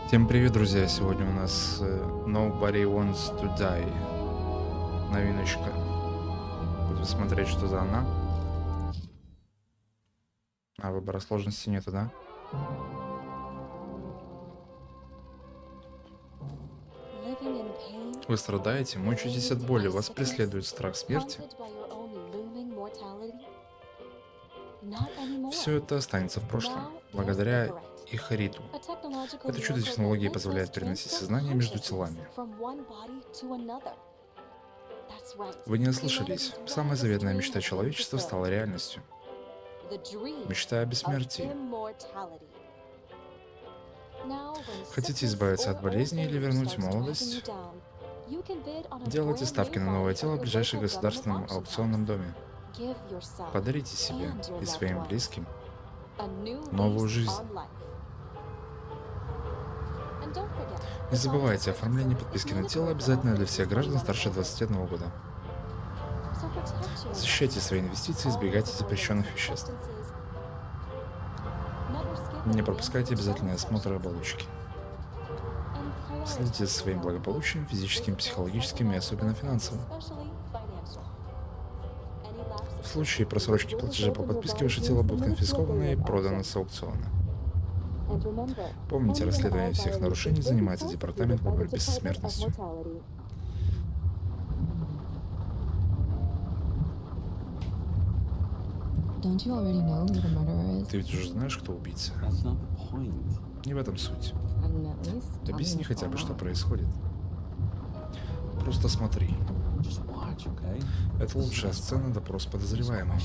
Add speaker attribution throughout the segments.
Speaker 1: Всем привет, друзья! Сегодня у нас Nobody Wants to Die. Новиночка. Будем смотреть, что за она. А выбора сложности нету, да? Вы страдаете, мучаетесь от боли, вас преследует страх смерти. Все это останется в прошлом, благодаря Ихариту. Это чудо технологии позволяет переносить сознание между телами. Вы не ослышались. Самая заветная мечта человечества стала реальностью. Мечта о бессмертии. Хотите избавиться от болезни или вернуть молодость? Делайте ставки на новое тело в ближайшем государственном аукционном доме. Подарите себе и своим близким новую жизнь. Не забывайте, оформление подписки на тело обязательно для всех граждан старше 21 года. Защищайте свои инвестиции, избегайте запрещенных веществ. Не пропускайте обязательные осмотры оболочки. Следите за своим благополучием, физическим, психологическим и особенно финансовым. В случае просрочки платежа по подписке ваше тело будет конфисковано и продано с аукциона. Помните, расследование всех нарушений занимается департамент по борьбе со смертностью. Ты ведь уже знаешь, кто убийца? Не в этом суть. Объясни хотя бы, что происходит. Просто смотри. Это лучшая сцена допроса подозреваемого.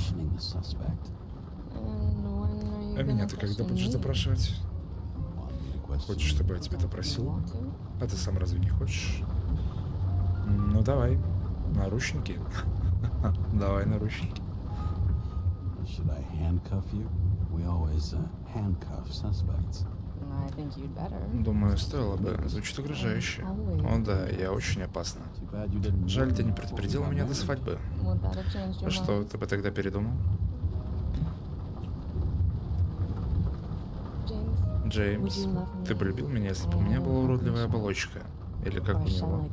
Speaker 1: А меня ты когда будешь допрашивать? Хочешь, чтобы я тебя допросил? А ты сам разве не хочешь? Ну давай, наручники. Давай наручники. Думаю, стоило бы. Звучит угрожающе. О да, я очень опасна. Жаль, ты не предупредил меня до свадьбы. А что, ты бы тогда передумал? Джеймс, ты бы любил меня, если бы у меня была уродливая оболочка? Или как у него?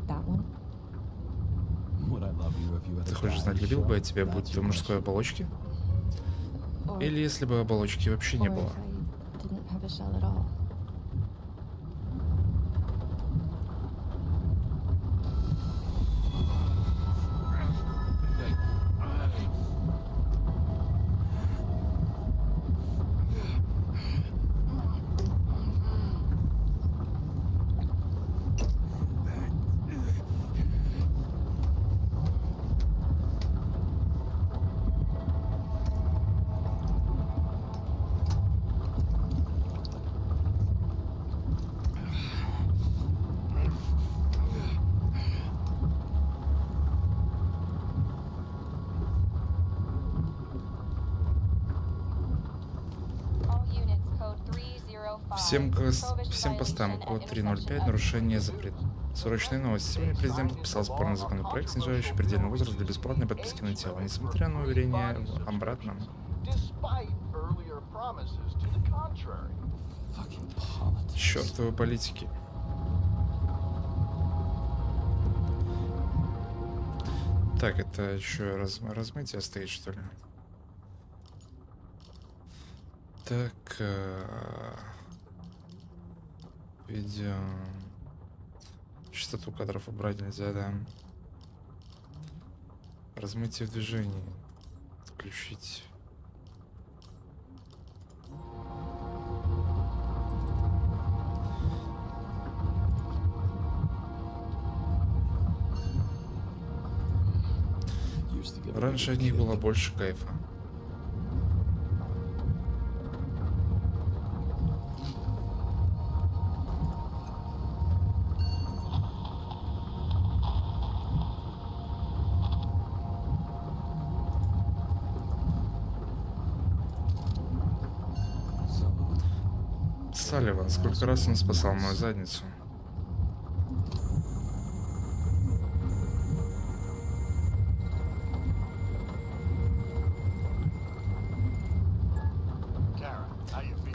Speaker 1: Ты хочешь знать, любил бы я тебя, будь ты в мужской оболочке? Или если бы оболочки вообще не было? Всем постам код 305, нарушение запрет. Срочные новости. Сегодня президент подписал спорный законопроект, снижающий предельный возраст для бесплатной подписки на тело, несмотря на уверение в обратном. Чёртовы политики. Так, это еще размытие стоит, что ли? Так, видео. Частоту кадров убрать нельзя, да. Размытие в движении. Включить. Раньше от них было больше кайфа. Салливан, сколько раз он спасал мою задницу?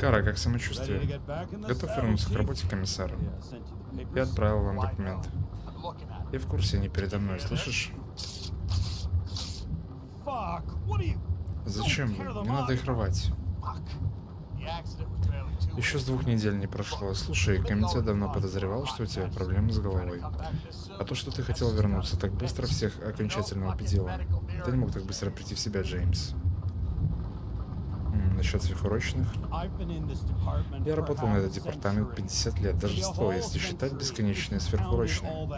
Speaker 1: Кара, как самочувствие? Готов вернуться к работе, комиссар? Я отправил вам документы. Я в курсе, они передо мной, слышишь? Зачем? Не надо их рвать. Еще с 2 недель не прошло. Слушай, комитет давно подозревал, что у тебя проблемы с головой. А то, что ты хотел вернуться так быстро, всех окончательно убедило. Ты не мог так быстро прийти в себя, Джеймс. Насчет сверхурочных. Я работал на этот департамент 50 лет, даже 100, если считать бесконечные сверхурочные.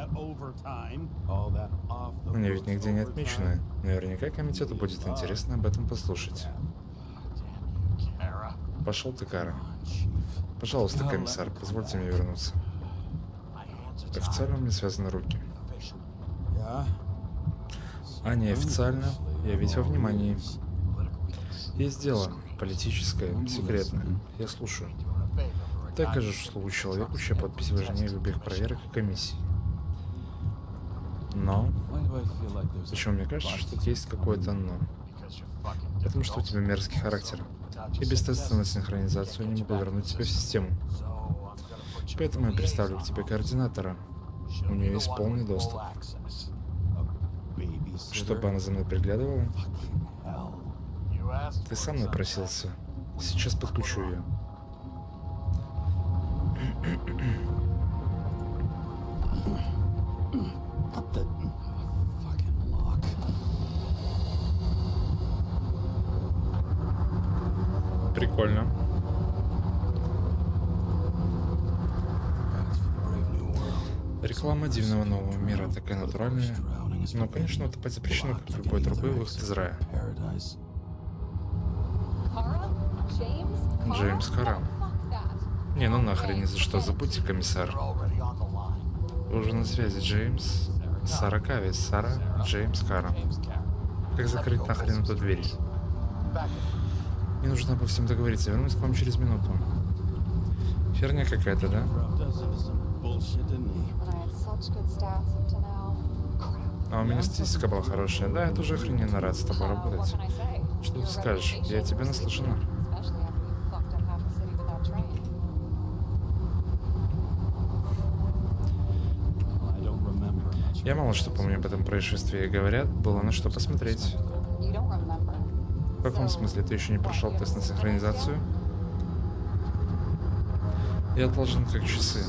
Speaker 1: Мне ведь нигде не отмечено. Наверняка комитету будет интересно об этом послушать. Пошел ты, Кара. Пожалуйста, комиссар, позвольте мне вернуться. Официально у меня связаны руки. А неофициально, я ведь во внимании. Есть дело. Политическое, секретное. Я слушаю. Ты окажешь услугу человеку, чья подпись важнее любых проверок и комиссий. Но... Почему мне кажется, что тут есть какое-то «но»? Потому что у тебя мерзкий характер. И без теста на синхронизацию не могу вернуть тебя в систему. Поэтому я представлю к тебе координатора. У нее есть полный доступ. Чтобы она за мной приглядывала? Ты сам напросился. Сейчас подключу ее. Прикольно. Реклама дивного нового мира такая натуральная. Но, конечно, это запрещено, как любой другой выход из рая. Джеймс Кара. Не, ну нахрен, ни за что. Забудьте, комиссар. Вы уже на связи, Джеймс. Сара Кавис. Сара, Джеймс Кара. Как закрыть нахрен эту дверь? Мне нужно обо всем договориться. Вернусь к вам через минуту. Херня какая-то, да? А у меня статистика была хорошая. Да, я тоже охрененно рад с тобой работать. Что ты скажешь? Я тебя наслышана. Я мало что помню об этом происшествии. Говорят, было на что посмотреть. В каком смысле? Ты еще не прошел тест на синхронизацию? Я отложен как часы.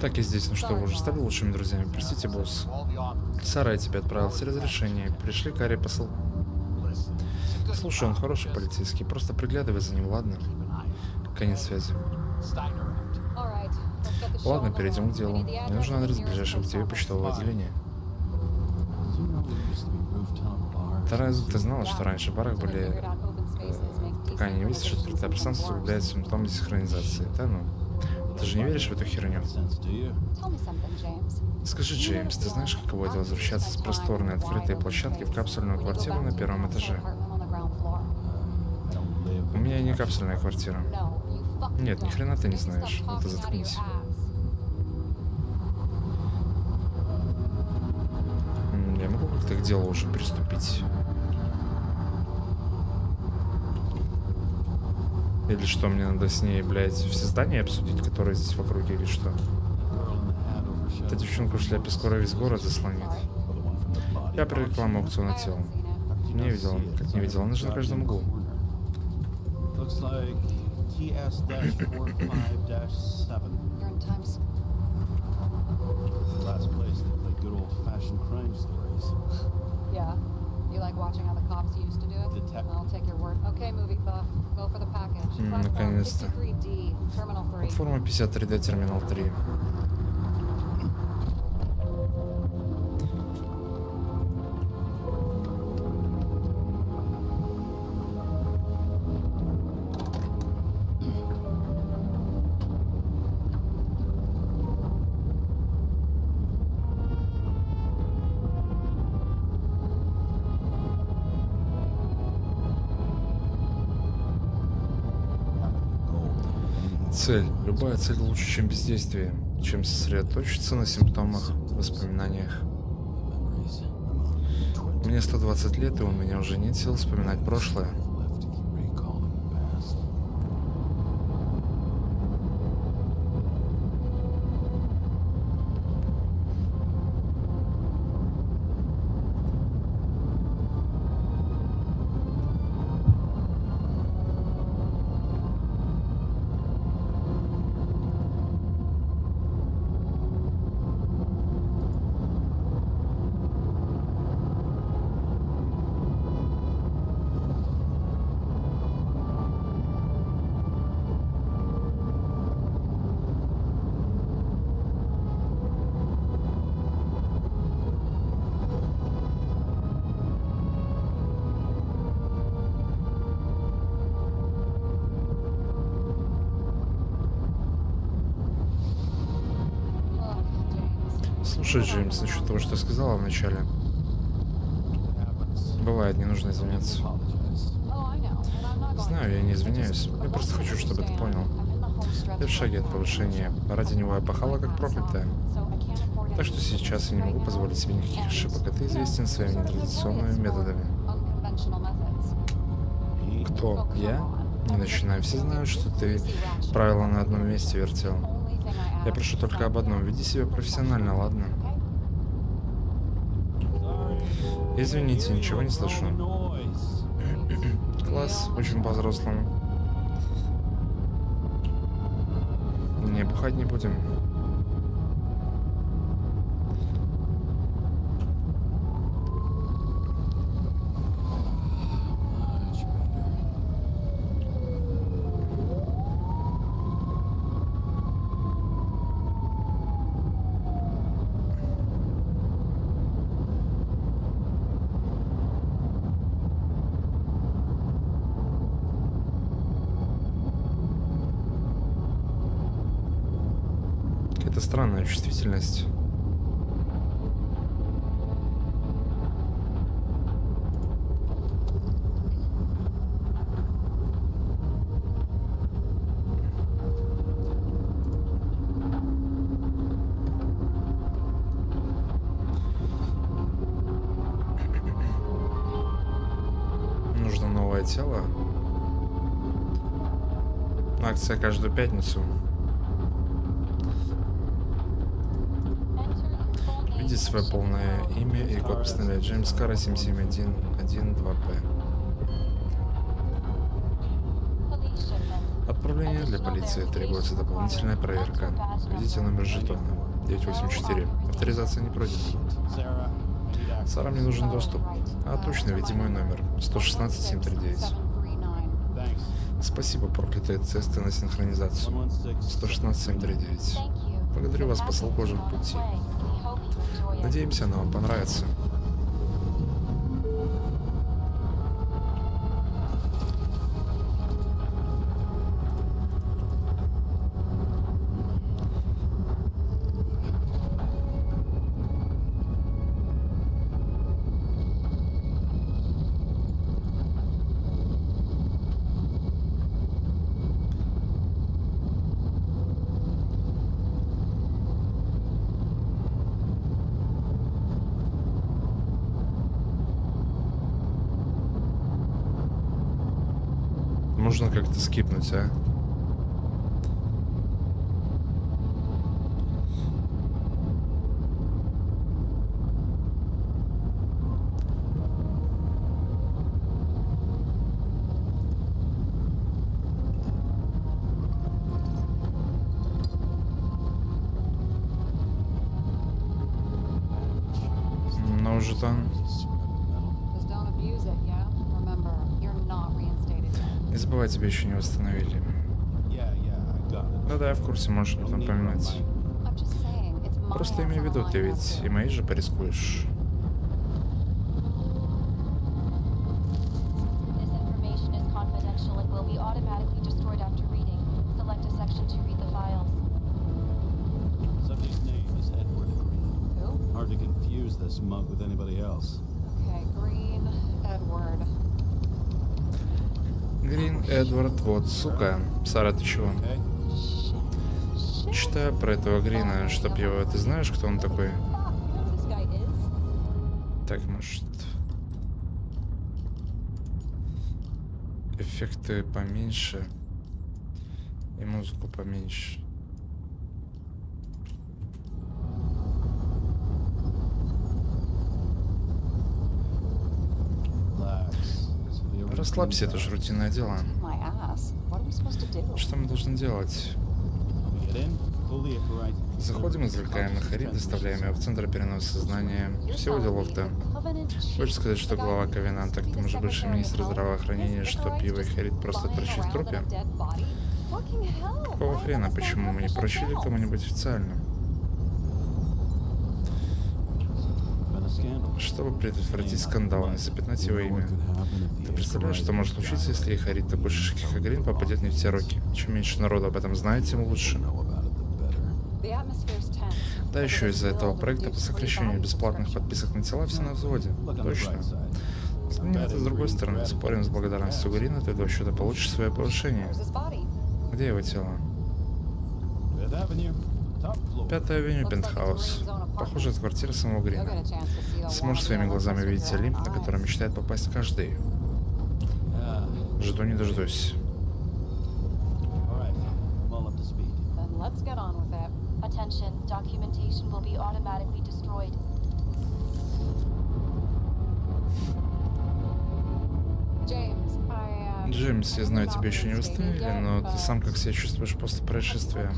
Speaker 1: Так, я здесь. Ну что, вы уже стали лучшими друзьями? Простите, босс. Сара, я тебе отправил все разрешения. Пришли Каре посыл. Слушай, он хороший полицейский. Просто приглядывай за ним, ладно? Конец связи. Ладно, перейдем к делу. Мне нужен адрес ближайшего к тебе почтового отделения. Ты знала, что раньше в барах были... пока они не высушат, открытое пространство усугубляет симптомы десинхронизации. Да ну? Ты же не веришь в эту херню? Скажи, Джеймс, ты знаешь, каково это возвращаться с просторной открытой площадки в капсульную квартиру на 1-м этаже? У меня не капсульная квартира. Нет, ни хрена ты не знаешь. Это заткнись. Я могу как-то к делу уже приступить? Или что, мне надо с ней, блядь, все здания обсудить, которые здесь в округе, или что? Эта девчонка в шляпе скоро весь город заслонит. Я про рекламу аукциона тела. Не видел, как не видел, она же на каждом углу. Наконец-то. Платформа 53D, терминал 3. Цель. Любая цель лучше, чем бездействие, чем сосредоточиться на симптомах, воспоминаниях. Мне 120 лет, и у меня уже нет сил вспоминать прошлое. Слушай, Джеймс, насчет того, что я сказала вначале. Бывает, не нужно извиняться. Знаю, я не извиняюсь. Я просто хочу, чтобы ты понял. Я в шаге от повышения. Ради него я пахала как проклятая. Так что сейчас я не могу позволить себе никаких ошибок, а ты известен своими нетрадиционными методами. Кто? Я? Не начинай. Все знают, что ты правила на одном месте вертел. Я прошу только об одном. Веди себя профессионально, ладно? Извините, ничего не слышу. Класс, очень по-взрослому. Не, бухать не будем. Это странная чувствительность. Нужно новое тело. Акция каждую пятницу. Введите свое полное имя и код постановления Джеймс Кара 77112П. Отправление для полиции. Требуется дополнительная проверка. Введите номер жетона. 984. Авторизация не пройдена. Сара, мне нужен доступ. А точно, введи мой номер. 116-739. Спасибо, проклятые тесты на синхронизацию. 116-739. Благодарю вас, посол кожи в пути. Надеемся, она вам понравится. Можно как-то скипнуть, а? Но жетон. Не забывай, тебя еще не восстановили. Да-да, я в курсе, можешь потом поменять. Просто имей в виду, ты ведь и мои же порискуешь. Грин Эдвард, вот, сука. Сара, ты чего? Читаю про этого Грина, чтоб его... Ты знаешь, кто он такой? Так, может... Эффекты поменьше. И музыку поменьше. Расслабься, это же рутинное дело. Что мы должны делать? Заходим, извлекаем Нахарит, доставляем его в центр переноса сознания. Всего делов-то. Хочешь сказать, что глава Ковенанта, к тому же бывший министр здравоохранения, что пиво и Харит просто торчит в трупе? Какого хрена? Почему мы не поручили кому-нибудь официально? Чтобы предотвратить скандал, не запятнать его имя. Ты представляешь, что может случиться, если Харит такой шишки Хагрин попадет не в те руки? Чем меньше народу об этом знает, тем лучше. Да, еще из-за этого проекта по сокращению бесплатных подписок на тела все на взводе. Точно. Взгляни на это с другой стороны. Спорим, с благодарностью Грина ты вообще-то получишь свое повышение. Где его тело? 5-я авеню, пентхаус. Похоже, это квартира самого Грина. Сможешь своими глазами увидеть Олимп, на который мечтает попасть каждый. Жду не дождусь. Джеймс, я знаю, тебя еще не восстановили, но ты сам как себя чувствуешь после происшествия?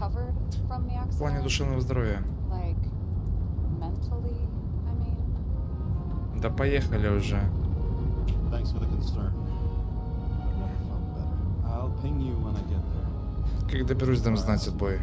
Speaker 1: В плане душевного здоровья. Да поехали уже. Как доберусь, дам знать отбой.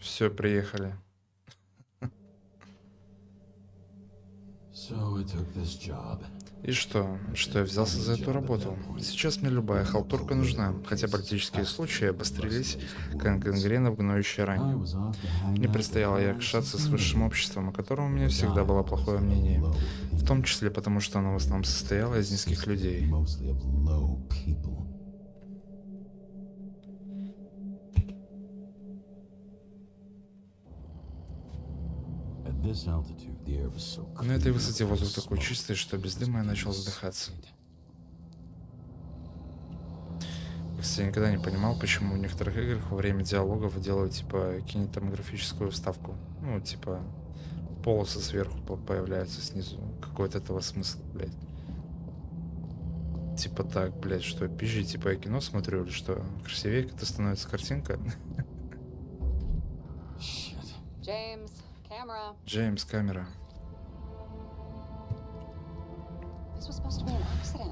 Speaker 1: Все, приехали. И что? Что я взялся за эту работу? Сейчас мне любая халтурка нужна, хотя практические случаи обострились, как гангрена в гноющей ране. Мне предстояло якшаться с высшим обществом, о котором у меня всегда было плохое мнение, в том числе потому, что оно в основном состояло из низких людей. На этой высоте воздух такой чистый, что без дыма я начал задыхаться. Я никогда не понимал, почему в некоторых играх во время диалогов делают типа кинематографическую вставку. Ну, типа полосы сверху появляются снизу. Какой от этого смысл, блядь? Типа так, блядь, что пизжи, типа я кино смотрю или что? Красивее как-то становится картинка. Джеймс, камера.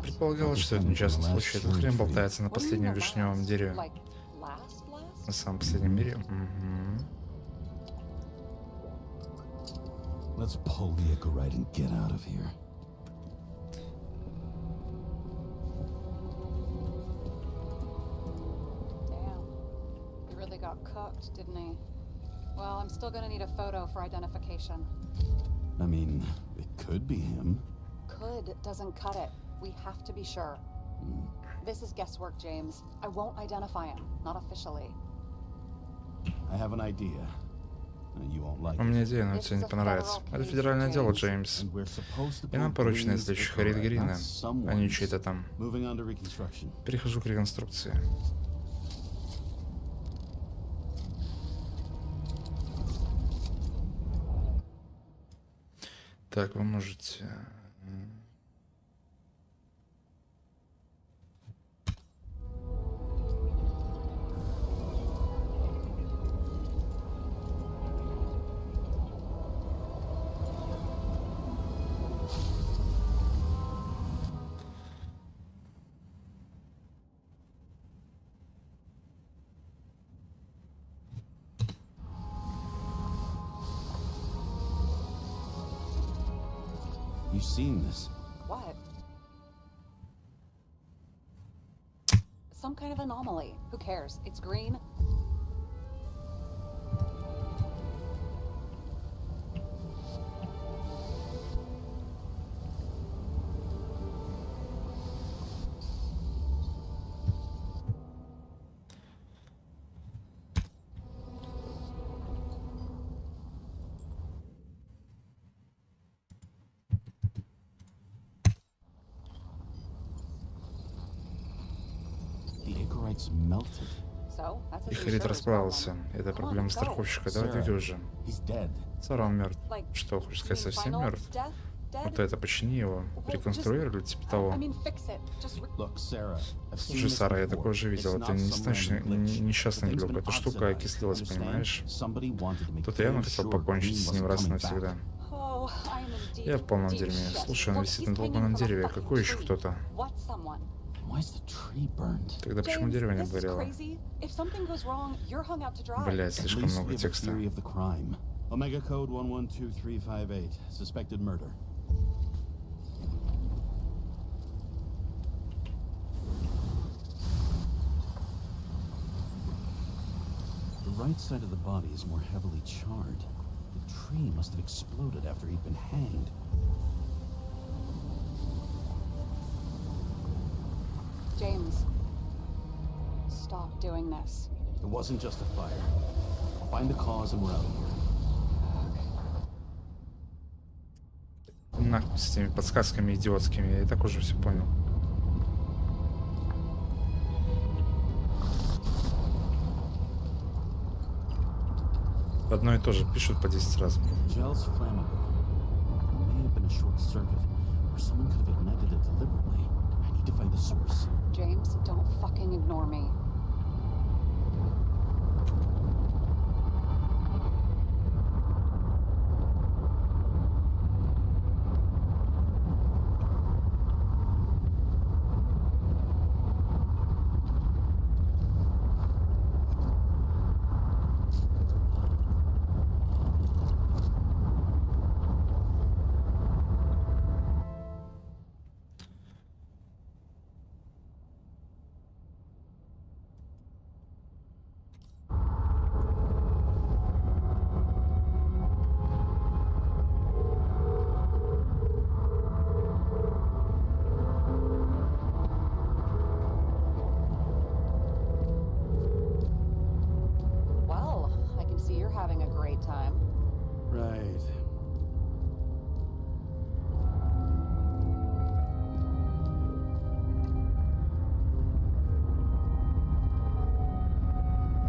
Speaker 1: Предполагалось, что это несчастный случай. Этот хрен болтается на последнем вишневом дереве. На самом последнем мире.
Speaker 2: Well, I'm still gonna need a photo for identification.
Speaker 3: I mean, it could be him.
Speaker 2: Could doesn't cut it. We have to be sure. This is guesswork, James. I won't identify him. Not officially.
Speaker 3: I have an idea. You won't like it.
Speaker 1: У меня идея, но тебе не понравится. Это федеральное дело, Джеймс. И нам поручено извлечь Харит Грина, а не чей-то там. Перехожу к реконструкции. Так, вы можете...
Speaker 3: You've seen this.
Speaker 2: What? Some kind of anomaly. Who cares? It's green.
Speaker 3: Headlights melted.
Speaker 2: So, that's his
Speaker 1: Их элит
Speaker 2: insurer's
Speaker 1: расправился.
Speaker 2: problem.
Speaker 1: Это
Speaker 2: Come on,
Speaker 1: проблема
Speaker 2: let's go.
Speaker 1: страховщика. Давай двигай уже.
Speaker 3: He's dead.
Speaker 1: Сара, он мертв.
Speaker 2: Like,
Speaker 1: Что, хочешь
Speaker 2: you
Speaker 1: сказать,
Speaker 2: mean
Speaker 1: совсем
Speaker 2: final
Speaker 1: мертв?
Speaker 2: death? Dead?
Speaker 1: Вот это, почини его.
Speaker 2: Well,
Speaker 1: Реконструируй, типа
Speaker 2: just,
Speaker 1: того.
Speaker 2: I mean, fix it. Just
Speaker 3: Look, Sarah, I've seen
Speaker 1: Слушай,
Speaker 3: this
Speaker 1: Сара, я
Speaker 3: before.
Speaker 1: такое уже видел.
Speaker 3: It's
Speaker 1: Это
Speaker 3: not
Speaker 1: не
Speaker 3: some random glitch.
Speaker 1: несчастный
Speaker 3: The thing's
Speaker 1: глюк.
Speaker 3: been
Speaker 1: Эта штука
Speaker 3: oxidized.
Speaker 1: окислилась,
Speaker 3: Understand?
Speaker 1: понимаешь?
Speaker 3: Somebody wanted to make
Speaker 1: Кто-то явно
Speaker 3: damn
Speaker 1: хотел
Speaker 3: sure
Speaker 1: покончить
Speaker 3: Green
Speaker 1: с ним
Speaker 3: wasn't
Speaker 1: раз и
Speaker 3: coming
Speaker 1: навсегда.
Speaker 3: back.
Speaker 2: Oh, I am in deep,
Speaker 1: Я в полном
Speaker 2: deep
Speaker 1: дерьме.
Speaker 2: shit.
Speaker 1: Слушай, он
Speaker 2: Look,
Speaker 1: висит
Speaker 2: he's
Speaker 1: на долбанном
Speaker 2: hanging from a
Speaker 1: дереве.
Speaker 2: fucking
Speaker 1: Какой еще
Speaker 2: tree.
Speaker 1: кто-то?
Speaker 2: What someone?
Speaker 3: Why is the tree burned?
Speaker 1: Тогда почему
Speaker 2: James,
Speaker 1: дерево не
Speaker 2: this is
Speaker 1: горело?
Speaker 2: crazy. If something goes wrong, you're hung out to dry.
Speaker 1: Блять,
Speaker 3: At
Speaker 1: слишком
Speaker 3: least we
Speaker 1: много
Speaker 3: have a
Speaker 1: текста.
Speaker 3: theory of the crime. Omega code 112358. Suspected murder. The right side of the body is more heavily charred. The tree must have exploded after he'd been hanged.
Speaker 2: James, stop doing this.
Speaker 3: It wasn't just a fire. I'll find the cause and we're out of here.
Speaker 1: Нахуй с этими подсказками идиотскими. Я и так уже все понял. Одно и то же пишут по 10 раз.
Speaker 3: Gel's flammable. It may have been a short circuit, or someone could have ignited it deliberately. I need to find the source.
Speaker 2: James, don't fucking ignore me. Well, I can see you're having a great time.
Speaker 3: Right.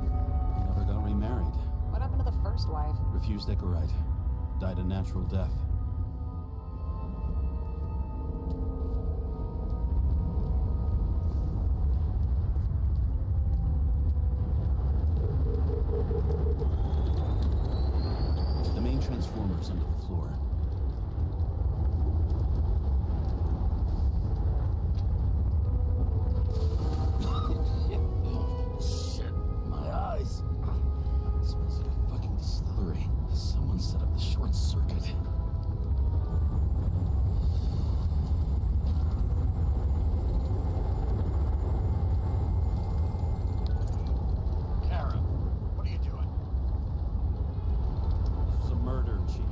Speaker 3: He never got remarried.
Speaker 2: What happened to the first wife?
Speaker 3: Refused Icarite. Died a natural death. The main transformer's under the floor. Shit, my eyes. Smells like a fucking distillery. Someone set up the short circuit.
Speaker 4: Kara, what are you doing?
Speaker 3: This was a murder, Chief.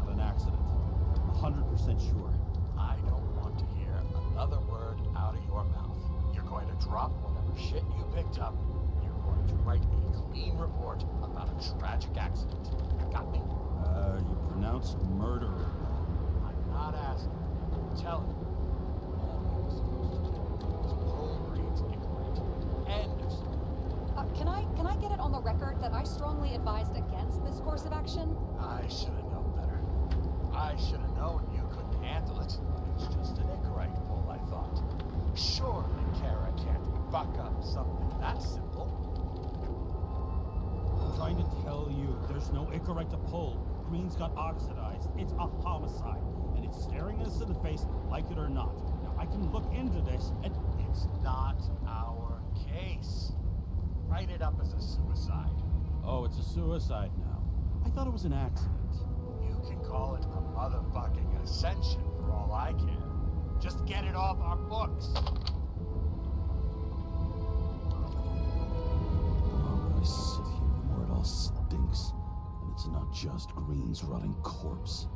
Speaker 3: Not an accident. 100% sure.
Speaker 4: I don't want to hear another word out of your mouth. You're going to drop whatever shit you picked up. You're going to write a clean report about a tragic accident. Got me?
Speaker 3: You pronounced murderer.
Speaker 4: I'm not asking. I'm telling you. All you were supposed to do was pull Green's Icarite. End of story.
Speaker 2: Can I get it on the record that I strongly advised against this course of action?
Speaker 4: I should have known better. I should have known you couldn't handle it. It's just an Icarite pull, I thought. Surely Kara can't buck up something that simple.
Speaker 3: I'm trying to tell you, there's no Icarite to pull. Green's got oxidized. It's a homicide. And it's staring us in the face, like it or not. Now, I can look into this and...
Speaker 4: It's not our case. Write it up as a suicide.
Speaker 3: Oh, it's a suicide now. I thought it was an accident.
Speaker 4: You can call it a motherfucking ascension for all I care. Just get it off our books.
Speaker 3: The longer I sit here, the more it all stinks. And it's not just Green's rotting corpse.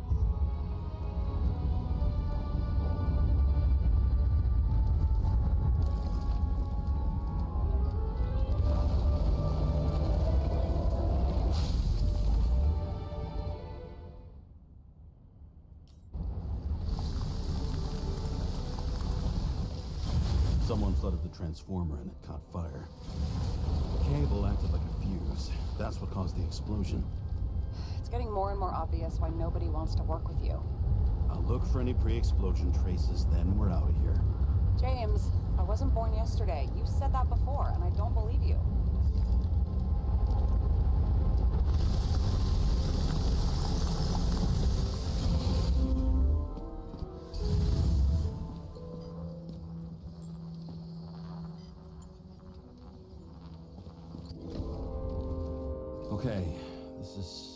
Speaker 3: Someone flooded the transformer and it caught fire. The cable acted like a fuse. That's what caused the explosion.
Speaker 2: It's getting more and more obvious why nobody wants to work with you.
Speaker 3: I'll look for any pre-explosion traces, then we're out of here.
Speaker 2: James, I wasn't born yesterday. You said that before, and I don't believe you.
Speaker 3: Okay, it's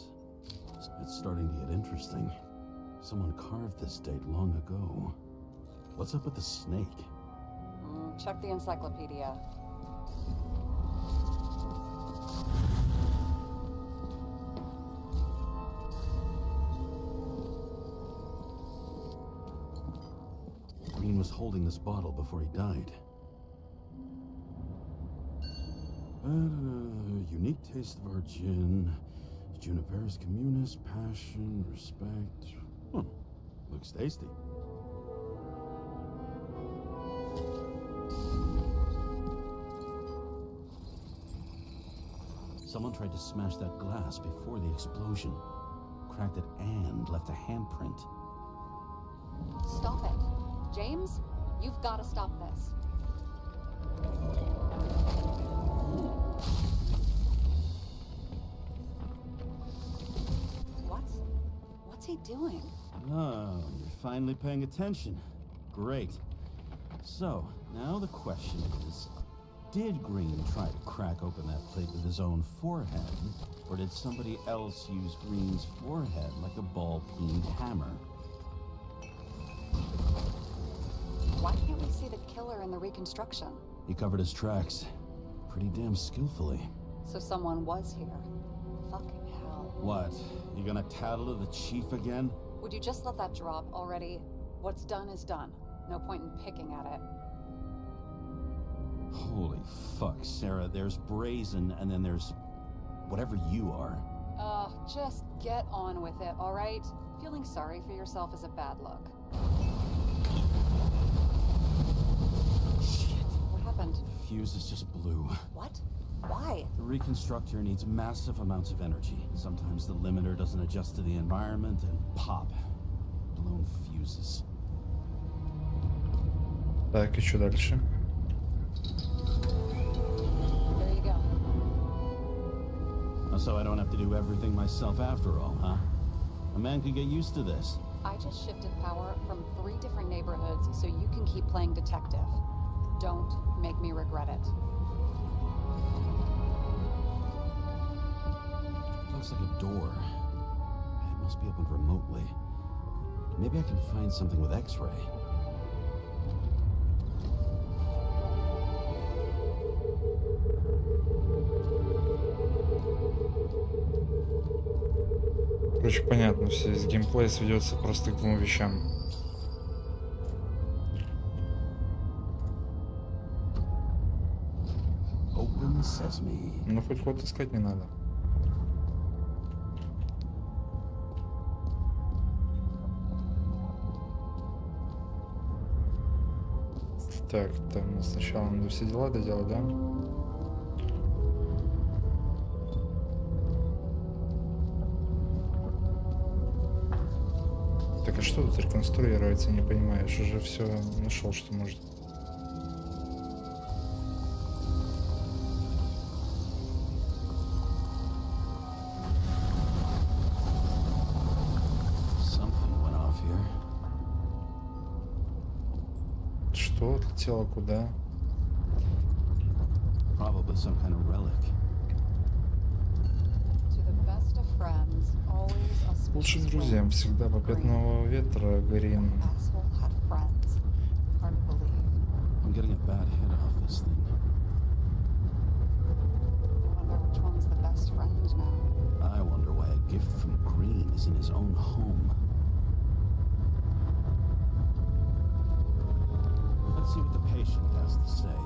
Speaker 3: starting to get interesting. Someone carved this date long ago. What's up with the snake?
Speaker 2: Check the encyclopedia.
Speaker 3: Green was holding this bottle before he died. Unique taste of our gin. Juniperus communis, passion, respect. Looks tasty. Someone tried to smash that glass before the explosion. Cracked it and left a handprint.
Speaker 2: Stop it. James, you've got to stop this. What's he doing?
Speaker 3: Oh, you're finally paying attention. Great. So, now the question is, did Green try to crack open that plate with his own forehead, or did somebody else use Green's forehead like a ball-peened hammer?
Speaker 2: Why can't we see the killer in the reconstruction?
Speaker 3: He covered his tracks pretty damn skillfully.
Speaker 2: So someone was here. Fucking hell.
Speaker 3: What? You gonna tattle to the chief again?
Speaker 2: Would you just let that drop already? What's done is done. No point in picking at it.
Speaker 3: Holy fuck, Sarah. There's brazen, and then there's whatever you are.
Speaker 2: Just get on with it, all right? Feeling sorry for yourself is a bad look.
Speaker 3: Shit.
Speaker 2: What happened?
Speaker 3: The fuse is just blue.
Speaker 2: What? Why?
Speaker 3: The reconstructor needs massive amounts of energy. Sometimes the limiter doesn't adjust to the environment, and pop. Blown fuses.
Speaker 1: Так, и что дальше?
Speaker 2: There you go.
Speaker 3: So I don't have to do everything myself after all, huh? A man could get used to this.
Speaker 2: I just shifted power from 3 different neighborhoods so you can keep playing detective. Don't make me regret it.
Speaker 3: Looks like a door. It must be opened remotely. Maybe I can find something with X-ray.
Speaker 1: Короче, понятно, все из геймплея сведется просто к 2 вещам.
Speaker 3: Open sesame.
Speaker 1: Ну, хоть ход искать не надо. Так, там сначала надо все дела доделать, да? Так, а что тут реконструировать, я не понимаешь, уже все нашел, что может. Что отлетело куда?
Speaker 3: Probably some kind of relic.
Speaker 2: To the best of friends, always a
Speaker 1: Лучшим друзьям всегда попятного ветра, Грин.
Speaker 2: Asshole had friends. Hard to believe.
Speaker 3: I'm getting a bad hit off this thing.
Speaker 2: I wonder which one's the best friend now.
Speaker 3: I wonder why a gift from Green is in his own home. Let's see what the patient has to say.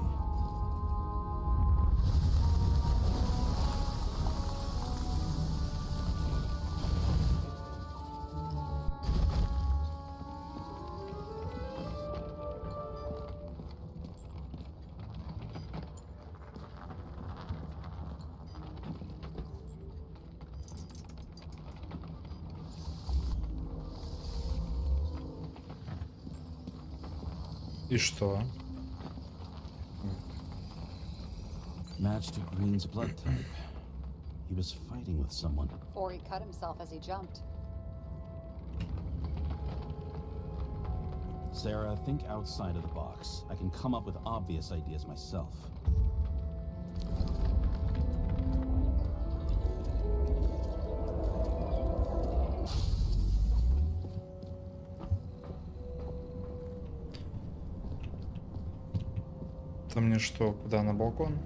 Speaker 1: И что?
Speaker 3: Matched to Green's blood type. He was fighting with someone.
Speaker 2: Or he cut himself as he jumped.
Speaker 3: Sarah, think outside of the box. I can come up with obvious ideas myself.
Speaker 1: Там мне что, куда, на балкон?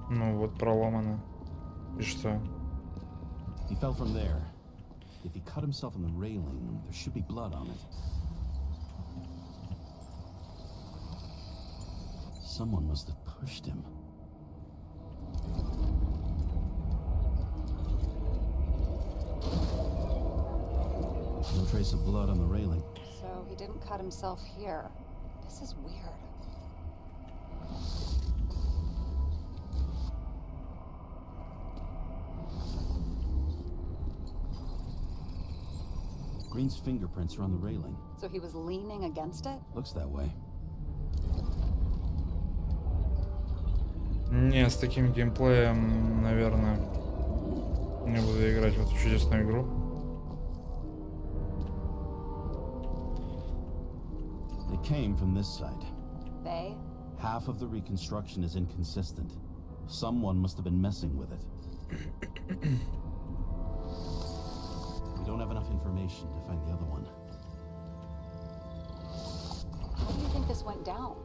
Speaker 1: Ну вот проломано. И что?
Speaker 3: He fell from there. If he cut himself on the railing, there should be blood on it. Someone must have pushed him. No trace of blood on the railing.
Speaker 2: So he didn't cut himself here. This is weird.
Speaker 3: Green's fingerprints are on the railing.
Speaker 2: So he was leaning against it?
Speaker 3: Looks that way.
Speaker 1: Не, с таким геймплеем, наверное, не буду играть в эту чудесную игру.
Speaker 3: They came from this side.
Speaker 2: They?
Speaker 3: Half of the reconstruction is inconsistent. Someone must have been messing with it. We don't have enough information to find the other one.
Speaker 2: How do you think this went down?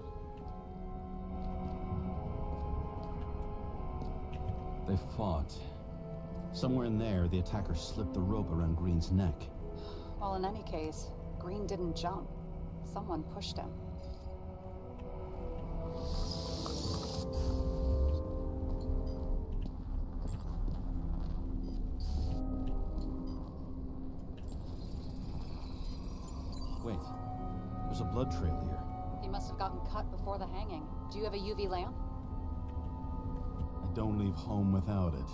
Speaker 3: They fought. Somewhere in there, the attacker slipped the rope around Green's neck.
Speaker 2: Well, in any case, Green didn't jump. Someone pushed him.
Speaker 3: Wait, there's a blood trail here.
Speaker 2: He must have gotten cut before the hanging. Do you have a UV lamp?
Speaker 3: I don't leave home without it.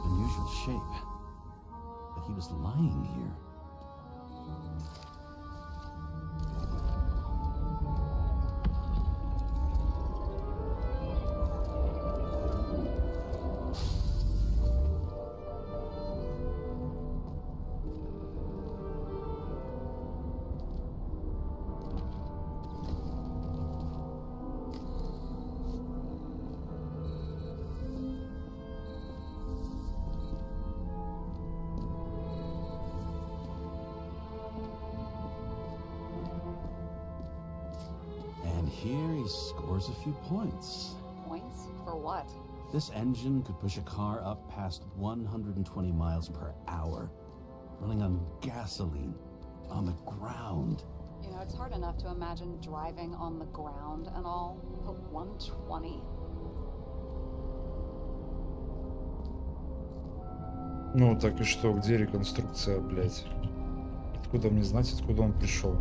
Speaker 3: Unusual shape. But he was lying here. Here he scores a few points.
Speaker 2: Points? For what?
Speaker 3: This engine could push a car up past 120 miles per hour, running on gasoline, on the ground.
Speaker 2: You know, it's hard enough to imagine driving on the ground and all, but 120?
Speaker 1: Ну, так и что, где реконструкция, блядь? Откуда мне знать, откуда он пришел?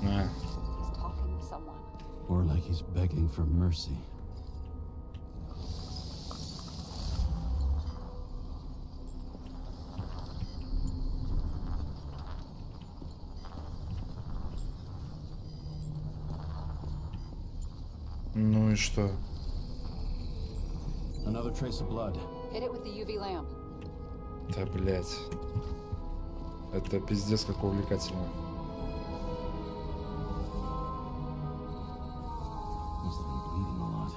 Speaker 2: He's talking to someone.
Speaker 3: Or like he's begging for mercy.
Speaker 1: Ну и что?
Speaker 3: Another trace of blood.
Speaker 2: Hit it with the UV lamp.
Speaker 1: Да, блядь. Это пиздец как увлекательно.
Speaker 3: Must have been bleeding a lot.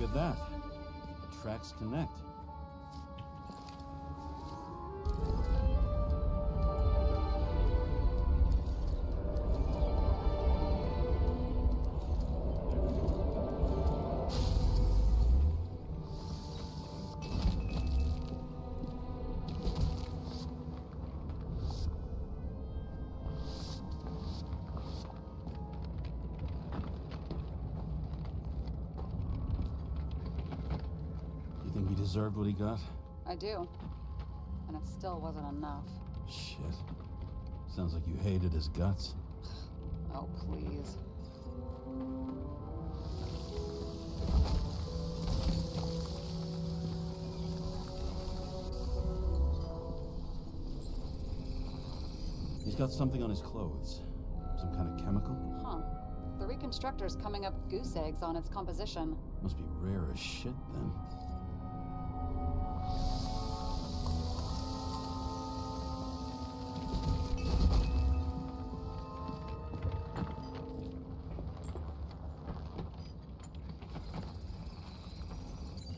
Speaker 3: at that. The tracks connect. You think he deserved what he got?
Speaker 2: I do. And it still wasn't enough.
Speaker 3: Shit. Sounds like you hated his guts.
Speaker 2: Oh, please.
Speaker 3: He's got something on his clothes. Some kind of chemical?
Speaker 2: Huh. The reconstructor's coming up goose eggs on its composition.
Speaker 3: Must be rare as shit then.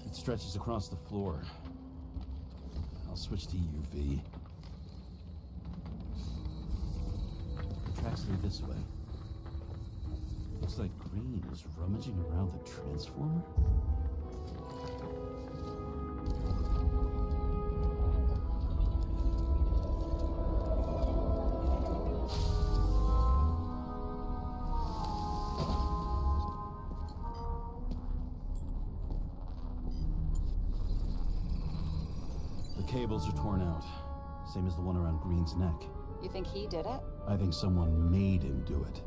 Speaker 3: It stretches across the floor. I'll switch to UV. The tracks lead this way. Looks like Green is rummaging around the transformer. The cables are torn out, same as the one around Green's neck.
Speaker 2: You think he did it?
Speaker 3: I think someone made him do it.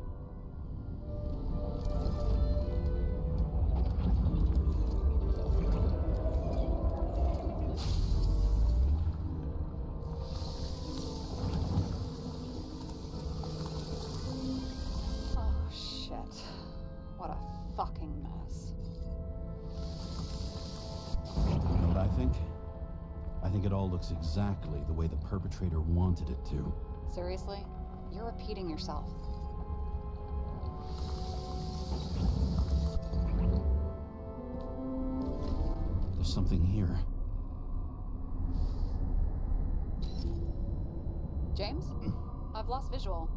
Speaker 2: Oh, shit. What a fucking mess.
Speaker 3: You know what I think? I think it all looks exactly the way the perpetrator wanted it to.
Speaker 2: Seriously? You're repeating yourself.
Speaker 3: There's something here.
Speaker 2: James? I've lost visual.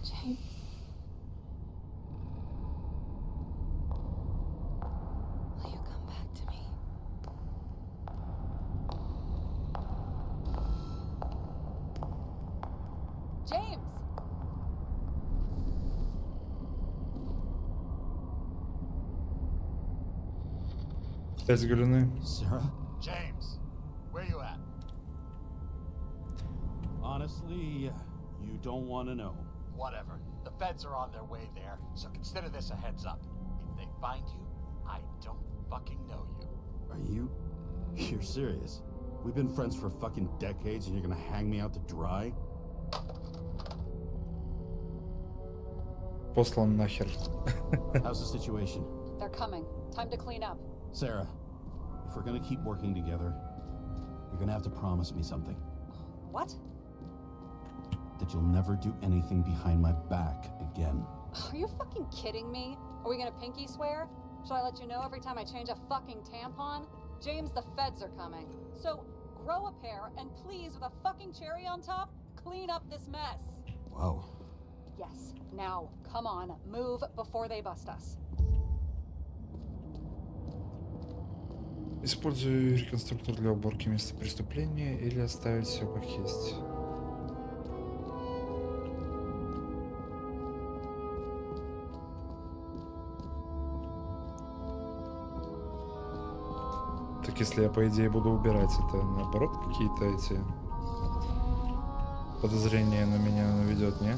Speaker 2: James. Will you come back to me? James!
Speaker 1: Ezgülünü.
Speaker 3: Sarah?
Speaker 4: James, where you at?
Speaker 3: Honestly, you don't want to know.
Speaker 4: Whatever. The feds are on their way there, so consider this a heads up. If they find you, I don't fucking know you.
Speaker 3: Are you? You're serious? We've been friends for fucking decades and you're gonna hang me out to dry?
Speaker 1: Послан нахер.
Speaker 3: How's the situation?
Speaker 2: They're coming. Time to clean up.
Speaker 3: Sarah, if we're gonna keep working together, you're gonna have to promise me something.
Speaker 2: What?
Speaker 3: That you'll never do anything behind my back again.
Speaker 2: Are you fucking kidding me? Are we gonna pinky swear? Should I let you know every time I change a fucking tampon? James, the feds are coming. So, grow a pair and please, with a fucking cherry on top, clean up this mess.
Speaker 3: Wow.
Speaker 2: Yes. Now, come on. Move before they bust us.
Speaker 1: Используй реконструктор для уборки места преступления или оставить все как есть. Так если я по идее буду убирать, это наоборот какие-то эти подозрения на меня наведет, не?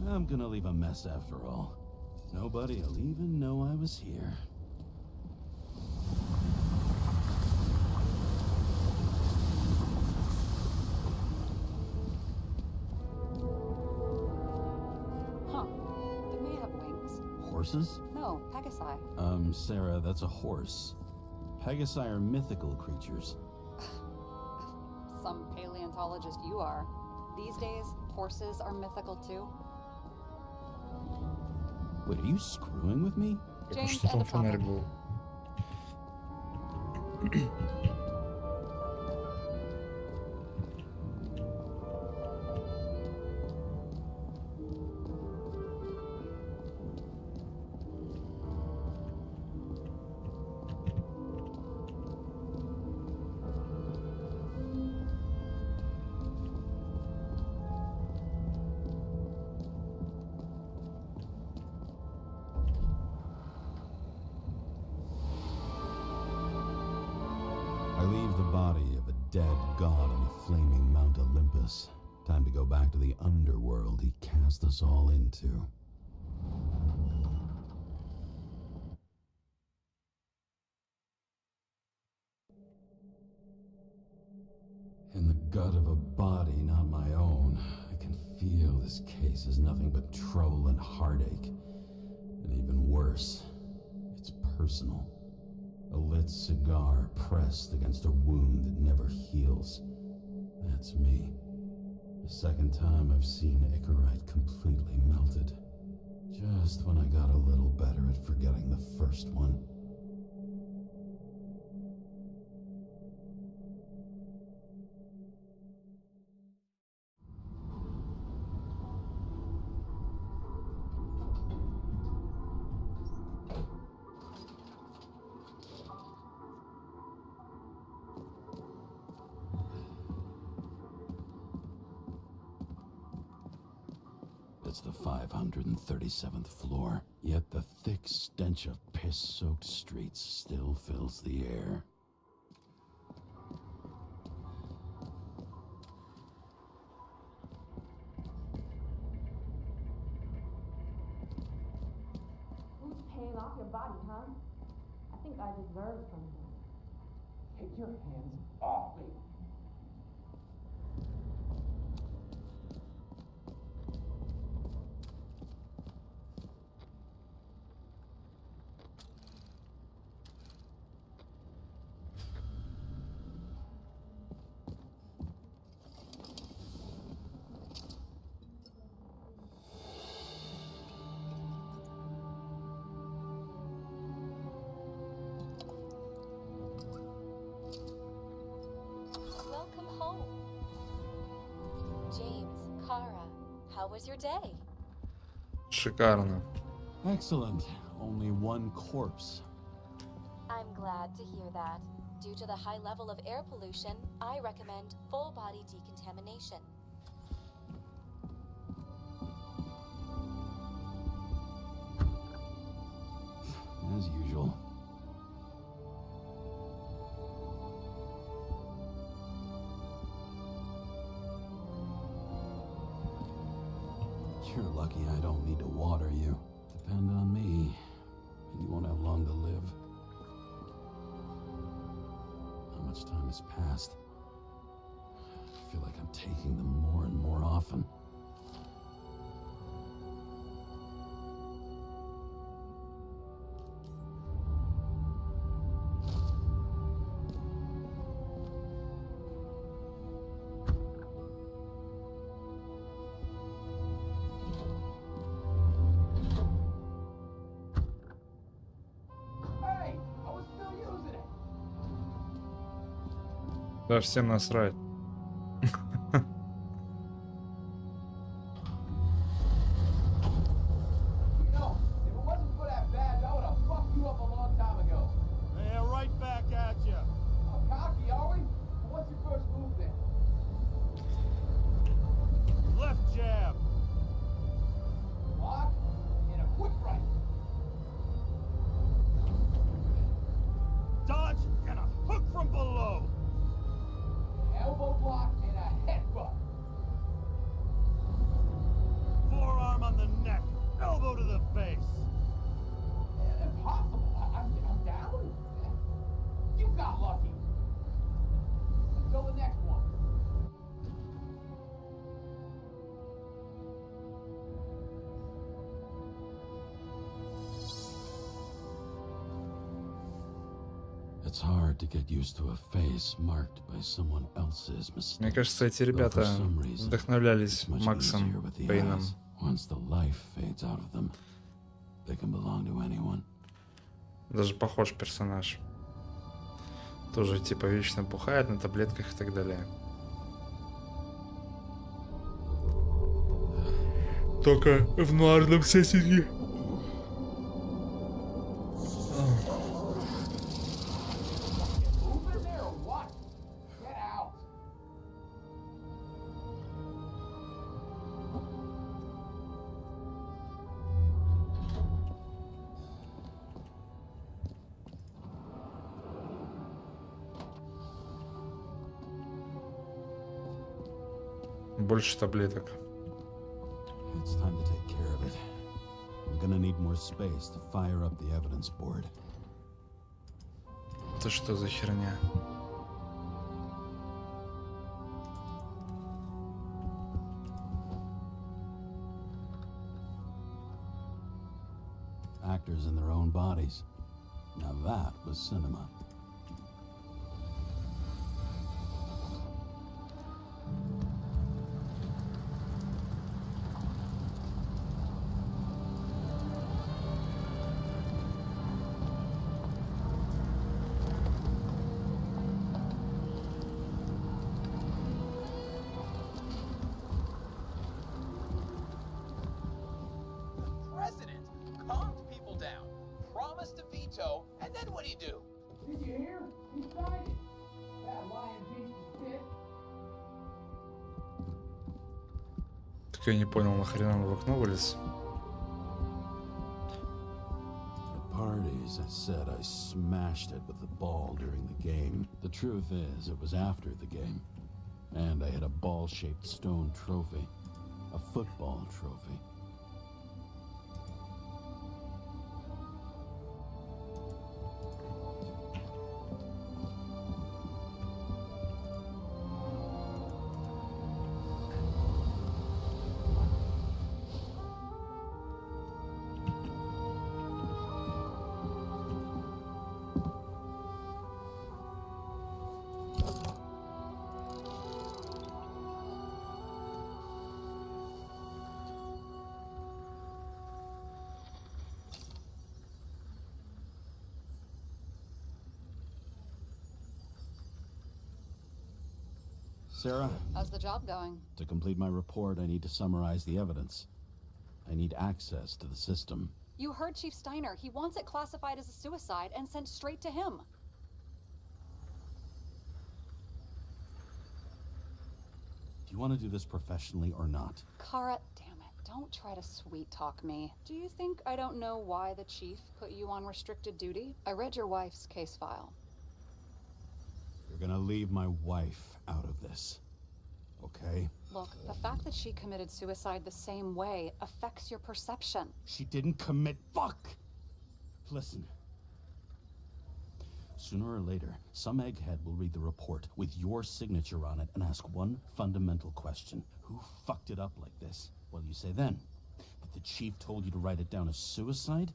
Speaker 3: I'm gonna leave a mess after all. Nobody'll even know I was here.
Speaker 2: Huh. They may have wings.
Speaker 3: Horses?
Speaker 2: No, Pegasi.
Speaker 3: Sarah, that's a horse. Pegasi are mythical creatures.
Speaker 2: Some paleontologist you are. These days, horses are mythical too.
Speaker 3: Wait, are you screwing with me?
Speaker 2: James,
Speaker 1: Что
Speaker 2: end
Speaker 1: там
Speaker 2: of
Speaker 1: фонарь
Speaker 2: topic.
Speaker 1: был?
Speaker 3: I leave the body of a dead god on the flaming Mount Olympus. Time to go back to the underworld he cast us all into. In the gut of a body not my own, I can feel this case is nothing but trouble and heartache. And even worse, it's personal. A lit cigar pressed against a wound that never heals. That's me. The second time I've seen Icarite completely melted. Just when I got a little better at forgetting the first one. It's the 537th floor, yet the thick stench of piss-soaked streets still fills the air.
Speaker 5: Who's paying off your body, huh? I think I deserve something.
Speaker 6: Take your hands off me.
Speaker 7: Welcome home. James, Kara, how was your day?
Speaker 1: Шикарно.
Speaker 3: Excellent. Only one corpse.
Speaker 7: I'm glad to hear that. Due to the high level of air pollution, I recommend full body decontamination.
Speaker 3: As usual. You're lucky I don't need to water you. Depend on me, and you won't have long to live. How much time has passed? I feel like I'm taking them more and more often.
Speaker 6: Hey, I was still using it.
Speaker 1: Да, всем насрать.
Speaker 6: You know, if it wasn't for that badge, I would have fucked you up a long time ago.
Speaker 4: Yeah, right back at you.
Speaker 6: How cocky are we? What's your first move then?
Speaker 4: Left jab.
Speaker 6: Block and a quick right.
Speaker 4: Dodge and a hook from below.
Speaker 6: Elbow
Speaker 3: It's hard to get used to a face marked by someone else's mistake.
Speaker 1: Мне кажется, эти ребята вдохновлялись Максом Пейном.
Speaker 3: Once the life fades out of them, they can belong to anyone.
Speaker 1: Даже похож персонаж. Тоже типа вечно бухает на таблетках и так далее. Только в нуарном сеттинге.
Speaker 6: Move in there or what? Get out.
Speaker 1: Больше таблеток.
Speaker 3: It's time to take care of it. I'm gonna need more space to fire up the evidence board.
Speaker 1: Это что за херня?
Speaker 3: Actors in their own bodies. Now that was cinema.
Speaker 6: President calmed people down, promised to veto, and then what do you do? Did you hear? He signed it. That lying piece of shit.
Speaker 1: Так я не понял, нахрена он в окно вылез?
Speaker 3: The parties, I said I smashed it with the ball during the game. The truth is, it was after the game. And I had a ball-shaped stone trophy. A football trophy. Sarah,
Speaker 2: How's the job going?
Speaker 3: to complete my report, I need to summarize the evidence. I need access to the system.
Speaker 2: You heard Chief Steiner. He wants it classified as a suicide and sent straight to him.
Speaker 3: Do you want to do this professionally or not?
Speaker 2: Kara, damn it. Don't try to sweet talk me. Do you think I don't know why the chief put you on restricted duty? I read your wife's case file.
Speaker 3: You're gonna leave my wife out of this. Okay?
Speaker 2: Look, the fact that she committed suicide the same way affects your perception.
Speaker 3: She didn't commit. Fuck! Listen. Sooner or later, some egghead will read the report with your signature on it and ask one fundamental question. Who fucked it up like this? What do you say then? That the chief told you to write it down as suicide?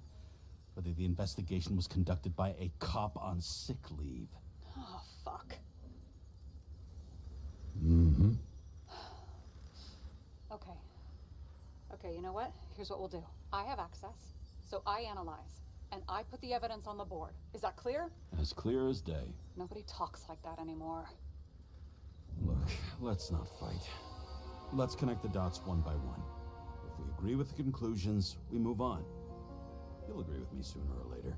Speaker 3: Whether the investigation was conducted by a cop on sick leave?
Speaker 2: Oh, fuck.
Speaker 3: Mm-hmm.
Speaker 2: Okay, you know what? Here's what we'll do. I have access, so I analyze, and I put the evidence on the board. Is that clear?
Speaker 3: As clear as day.
Speaker 2: Nobody talks like that anymore.
Speaker 3: Look, let's not fight. Let's connect the dots one by one. If we agree with the conclusions, we move on. You'll agree with me sooner or later.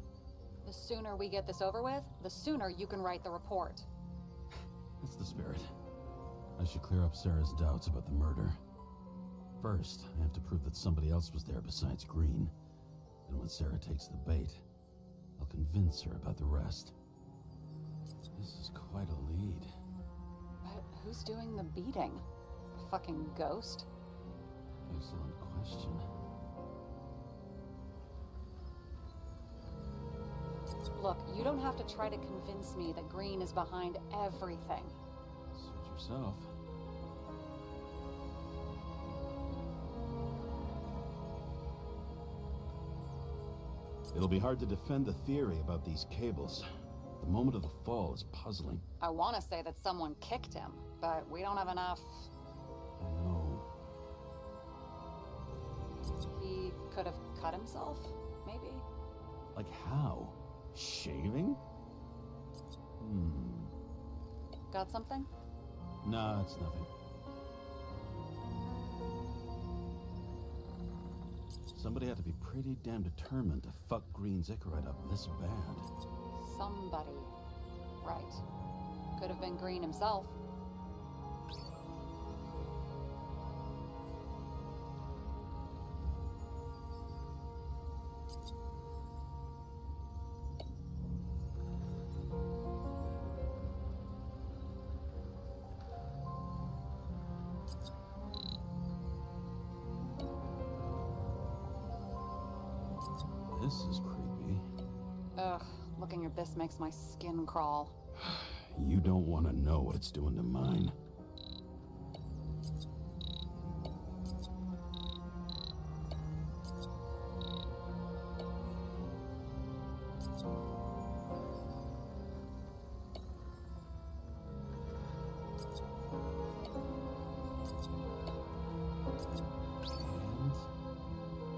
Speaker 2: The sooner we get this over with, the sooner you can write the report.
Speaker 3: That's the spirit. I should clear up Sarah's doubts about the murder. First, I have to prove that somebody else was there besides Green. And when Sarah takes the bait, I'll convince her about the rest. This is quite a lead.
Speaker 2: But who's doing the beating? A fucking ghost?
Speaker 3: Excellent question.
Speaker 2: Look, you don't have to try to convince me that Green is behind everything.
Speaker 3: Suit yourself. It'll be hard to defend the theory about these cables. The The moment of the fall is puzzling.
Speaker 2: I want to say that someone kicked him, but we don't have enough.
Speaker 3: I know.
Speaker 2: He could have cut himself, maybe?
Speaker 3: Like how? Shaving?
Speaker 2: Got something?
Speaker 3: Nah, it's nothing. Somebody had to be pretty damn determined to fuck Green Zickerite up this bad.
Speaker 2: Somebody. Right. Could have been Green himself.
Speaker 3: This is creepy.
Speaker 2: Ugh, looking at this makes my skin crawl.
Speaker 3: You don't want to know what it's doing to mine. And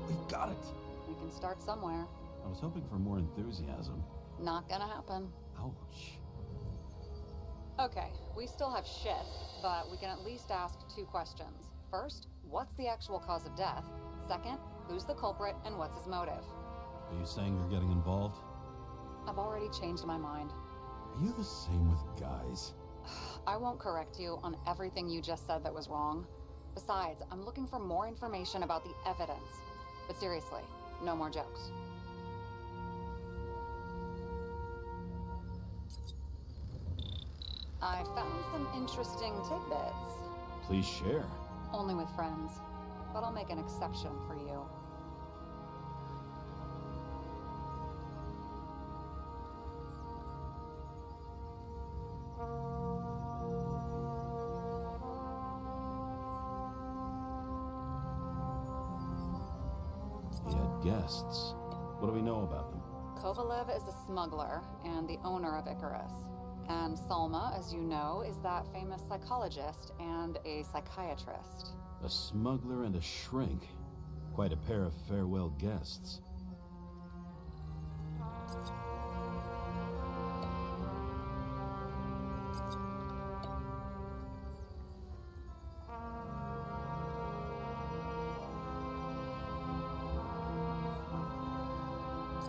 Speaker 3: we've got it.
Speaker 2: We can start somewhere.
Speaker 3: I was hoping for more enthusiasm.
Speaker 2: Not gonna happen.
Speaker 3: Ouch.
Speaker 2: Okay, we still have shit, but we can at least ask 2 questions. First, what's the actual cause of death? Second, who's the culprit and what's his motive?
Speaker 3: Are you saying you're getting involved?
Speaker 2: I've already changed my mind.
Speaker 3: Are you the same with guys?
Speaker 2: I won't correct you on everything you just said that was wrong. Besides, I'm looking for more information about the evidence. But seriously, no more jokes. I found some interesting tidbits.
Speaker 3: Please share.
Speaker 2: Only with friends. But I'll make an exception for you.
Speaker 3: He had guests. What do we know about them?
Speaker 2: Kovalev is a smuggler and the owner of Icarus. And Salma, as you know, is that famous psychologist and a psychiatrist.
Speaker 3: A smuggler and a shrink. Quite a pair of farewell guests.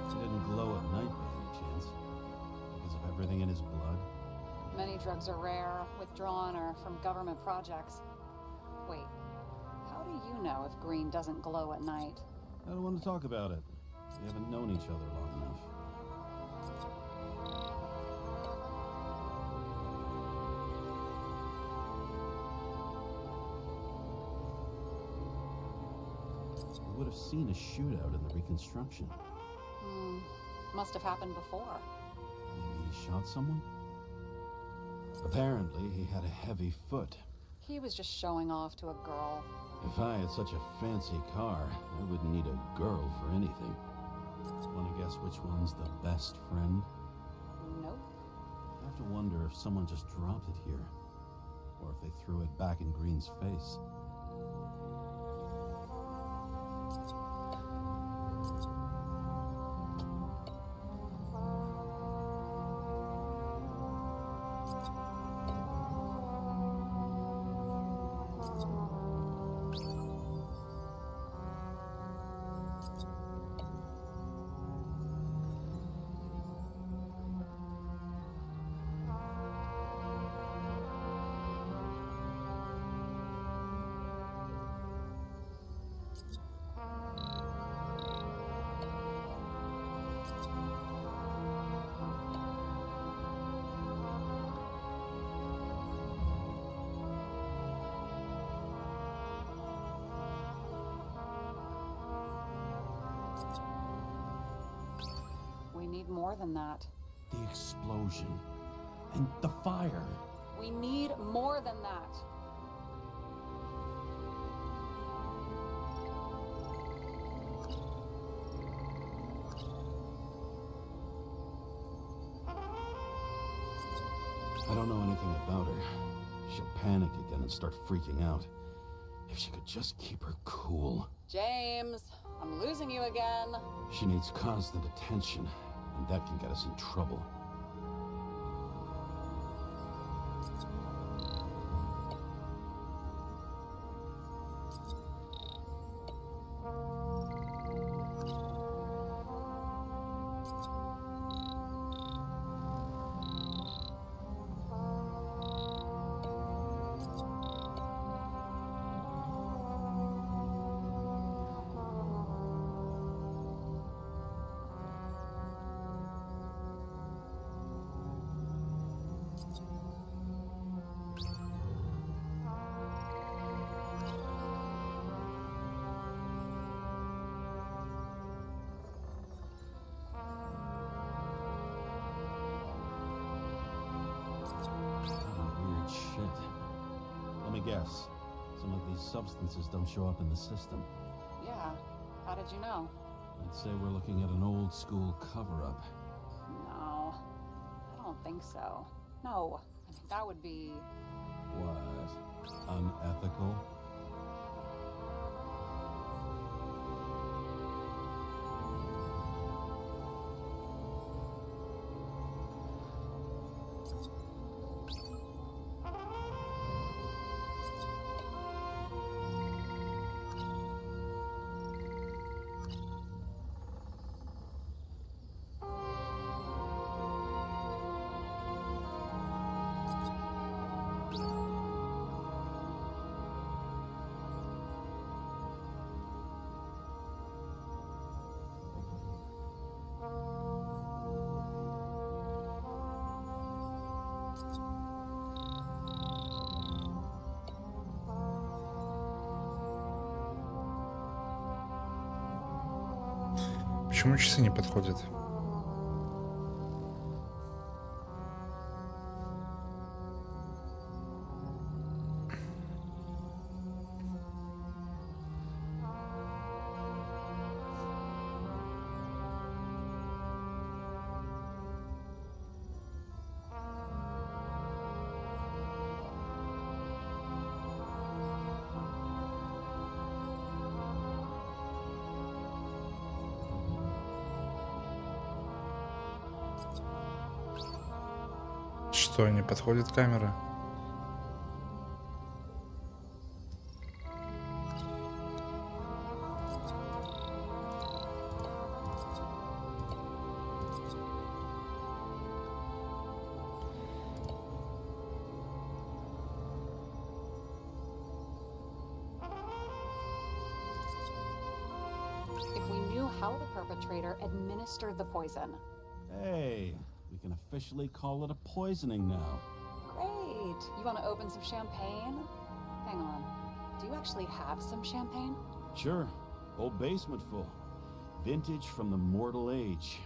Speaker 3: He didn't glow at night by any chance. Because of everything in his blood.
Speaker 2: Many drugs are rare, withdrawn, or from government projects. Wait, how do you know if green doesn't glow at night?
Speaker 3: I don't want to talk about it. We haven't known each other long enough. We would have seen a shootout in the reconstruction.
Speaker 2: Must have happened before.
Speaker 3: Maybe he shot someone? Apparently, he had a heavy foot.
Speaker 2: He was just showing off to a girl.
Speaker 3: If I had such a fancy car, I wouldn't need a girl for anything. Want to guess which one's the best friend?
Speaker 2: Nope.
Speaker 3: I have to wonder if someone just dropped it here. Or if they threw it back in Green's face.
Speaker 2: We need more than that.
Speaker 3: The explosion. And the fire.
Speaker 2: We need more than that.
Speaker 3: I don't know anything about her. She'll panic again and start freaking out. If she could just keep her cool.
Speaker 2: James, I'm losing you again.
Speaker 3: She needs constant attention, and that can get us in trouble. Let me guess. Some of these substances don't show up in the system.
Speaker 2: Yeah, how did you know?
Speaker 3: I'd say we're looking at an old school cover-up.
Speaker 2: No, I don't think so. No, I mean, that would be...
Speaker 3: What? Unethical?
Speaker 1: Почему часы не подходят? Что, не подходит камера?
Speaker 2: If we knew how the perpetrator administered the poison.
Speaker 3: Hey, we can officially call it a poisoning now.
Speaker 2: Great. You want to open some champagne? Hang on. Do you actually have some champagne?
Speaker 3: Sure. Whole basement full. Vintage from the mortal age.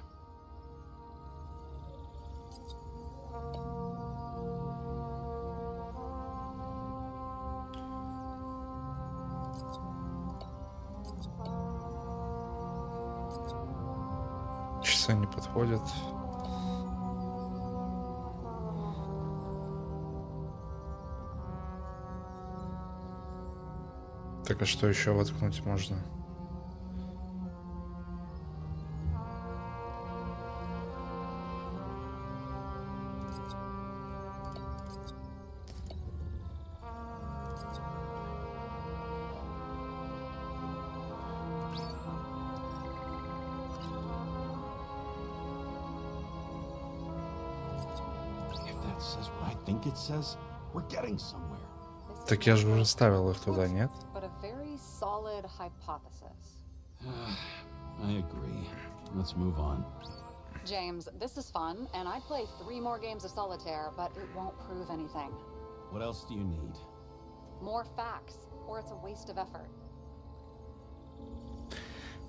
Speaker 1: Часы не подходят. Так, а что еще воткнуть можно?
Speaker 3: If that says what I think it says, we're getting somewhere.
Speaker 1: Так я же уже ставил их туда, нет?
Speaker 2: But a very solid hypothesis.
Speaker 3: I agree. Let's move on.
Speaker 2: James, this is fun, and I'd play 3 more games of solitaire, but it won't prove anything.
Speaker 3: What else do you need?
Speaker 2: More facts, or it's a waste of effort.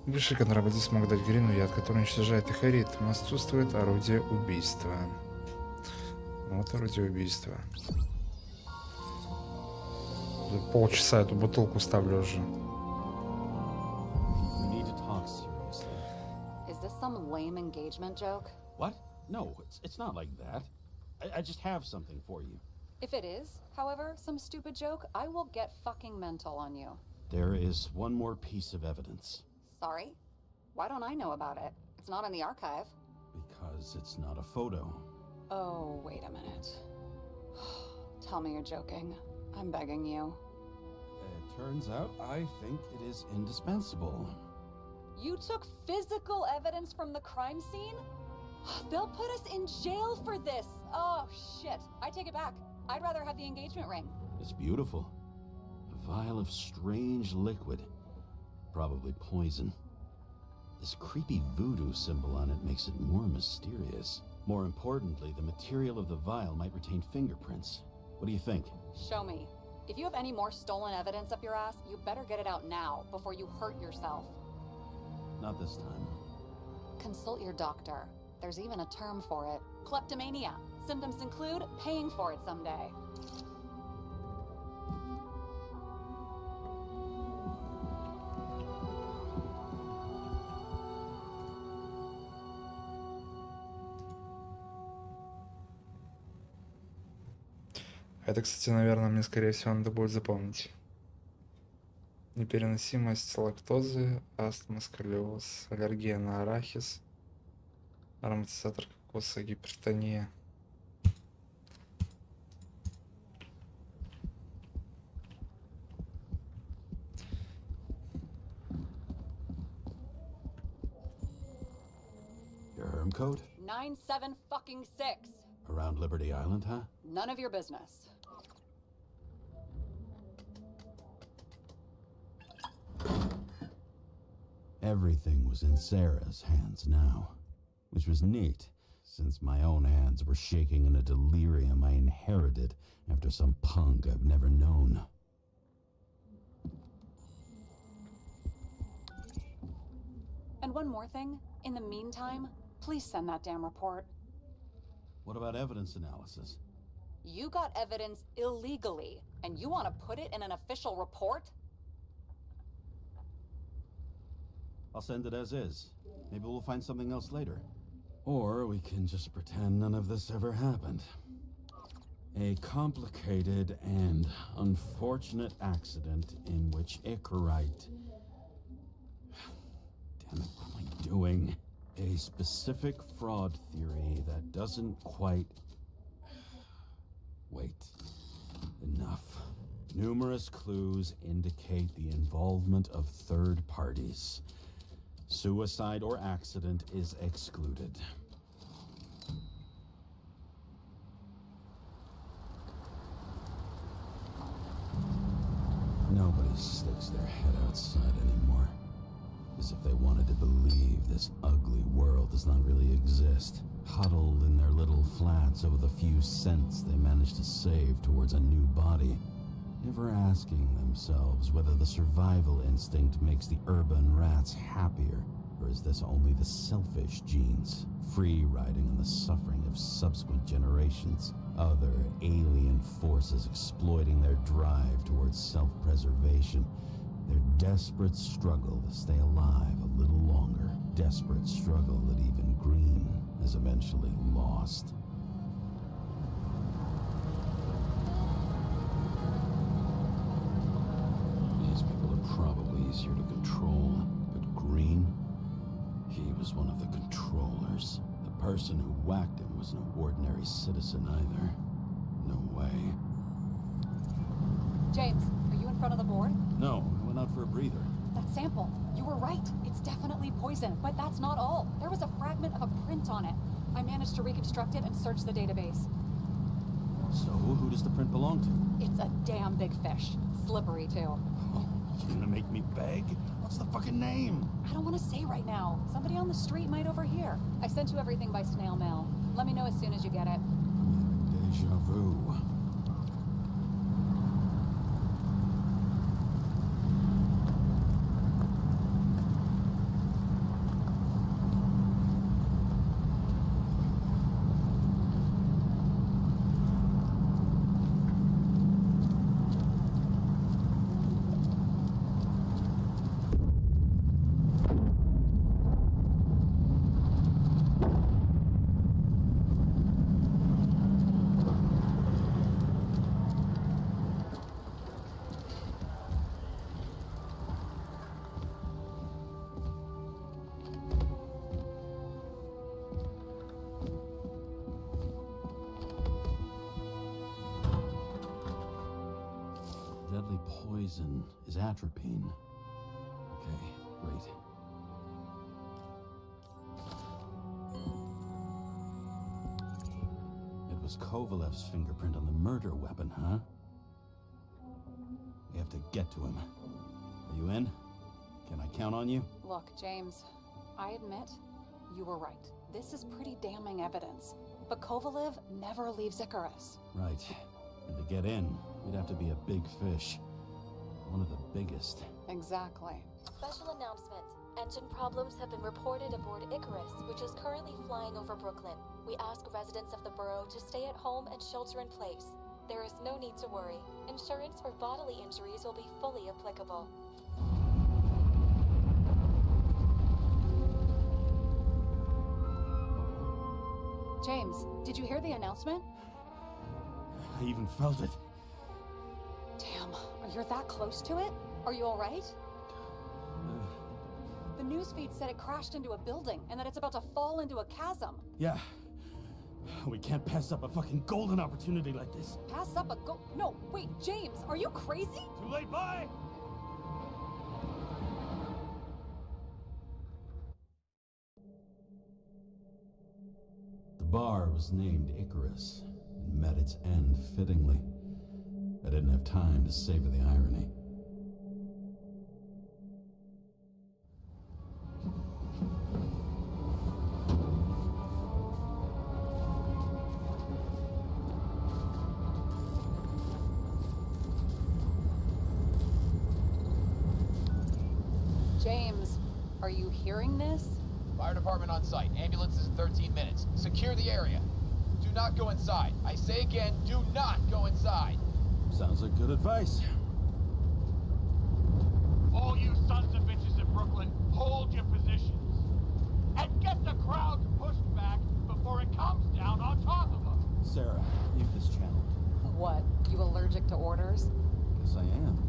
Speaker 1: Бывший контрабандист мог дать Грину яд, который уничтожает их ритм. Отсутствует орудие убийства. Вот орудие убийства. Полчаса эту бутылку ставлю уже.
Speaker 3: We need to talk seriously.
Speaker 2: Is this some lame engagement joke?
Speaker 3: What? No, it's not like that. I just have something for you.
Speaker 2: If it is, however, some stupid joke, I will get fucking mental on you.
Speaker 3: There is one more piece of evidence.
Speaker 2: Sorry? Why don't I know about it? It's not in the archive.
Speaker 3: Because it's not a photo.
Speaker 2: Oh, wait a minute. Tell me you're joking. I'm begging you.
Speaker 3: It turns out I think it is indispensable.
Speaker 2: You took physical evidence from the crime scene? They'll put us in jail for this. Oh, shit. I take it back. I'd rather have the engagement ring.
Speaker 3: It's beautiful. A vial of strange liquid. Probably poison. This creepy voodoo symbol on it makes it more mysterious. More importantly, the material of the vial might retain fingerprints. What do you think?
Speaker 2: Show me. If you have any more stolen evidence up your ass, you better get it out now before you hurt yourself.
Speaker 3: Not this time.
Speaker 2: Consult your doctor. There's even a term for it. Kleptomania. Symptoms include paying for it someday.
Speaker 1: Это, кстати, наверное, мне, скорее всего, надо будет запомнить. Непереносимость лактозы, астма, сколиоз, аллергия на арахис, ароматизатор кокоса, гипертония.
Speaker 3: Your herm code?
Speaker 2: 97-fucking-6.
Speaker 3: Around Liberty Island, huh?
Speaker 2: None of your business.
Speaker 3: Everything was in Sarah's hands now, which was neat, since my own hands were shaking in a delirium I inherited after some punk I've never known.
Speaker 2: And one more thing. In the meantime, please send that damn report.
Speaker 3: What about evidence analysis?
Speaker 2: You got evidence illegally, and you want to put it in an official report?
Speaker 3: I'll send it as is. Maybe we'll find something else later. Or we can just pretend none of this ever happened. A complicated and unfortunate accident in which Icarite... Damn it, what am I doing? A specific fraud theory that doesn't quite... Wait. Enough. Numerous clues indicate the involvement of third parties. Suicide or accident is excluded. Nobody sticks their head outside anymore. As if they wanted to believe this ugly world does not really exist. Huddled in their little flats over the few cents they managed to save towards a new body. Never asking themselves whether the survival instinct makes the urban rats happier, or is this only the selfish genes, free riding on the suffering of subsequent generations, other alien forces exploiting their drive towards self-preservation, their desperate struggle to stay alive a little longer, desperate struggle that even Green has eventually lost. These people are probably easier to control, but Green, he was one of the controllers. The person who whacked him was no ordinary citizen either. No way.
Speaker 2: James, are you in front of the board?
Speaker 3: No, I went out for a breather.
Speaker 2: That sample. You were right. It's definitely poison, but that's not all. There was a fragment of a print on it. I managed to reconstruct it and search the database.
Speaker 3: So, who does the print belong to?
Speaker 2: It's a damn big fish. Slippery, too.
Speaker 3: Oh, you gonna make me beg? What's the fucking name?
Speaker 2: I don't want to say right now. Somebody on the street might overhear. I sent you everything by snail mail. Let me know as soon as you get it.
Speaker 3: Deja vu. poison is atropine. Okay, great. It was Kovalev's fingerprint on the murder weapon, huh? We have to get to him. Are you in? Can I count on you?
Speaker 2: Look, James, I admit, you were right. This is pretty damning evidence. But Kovalev never leaves Icarus.
Speaker 3: Right. And to get in, we'd have to be a big fish. One of the biggest.
Speaker 2: Exactly.
Speaker 7: Special announcement. Engine problems have been reported aboard Icarus, which is currently flying over Brooklyn. We ask residents of the borough to stay at home and shelter in place. There is no need to worry. Insurance for bodily injuries will be fully applicable.
Speaker 2: James, did you hear the announcement?
Speaker 3: I even felt it.
Speaker 2: Damn, you're that close to it? Are you alright? The newsfeed said it crashed into a building and that it's about to fall into a chasm.
Speaker 3: Yeah. We can't pass up a fucking golden opportunity like this.
Speaker 2: Pass up a No, wait, James, are you crazy?
Speaker 3: Too late, bye! The bar was named Icarus and met its end fittingly. I didn't have time to savor the irony.
Speaker 2: James, are you hearing this?
Speaker 6: Fire department on site. Ambulances in 13 minutes. Secure the area. Do not go inside. I say again, do not go inside.
Speaker 3: Sounds like good advice.
Speaker 4: All you sons of bitches in Brooklyn, hold your positions. And get the crowd pushed back before it comes down on top of them.
Speaker 3: Sarah, mute this channel.
Speaker 2: What, you allergic to orders?
Speaker 3: Yes, I am.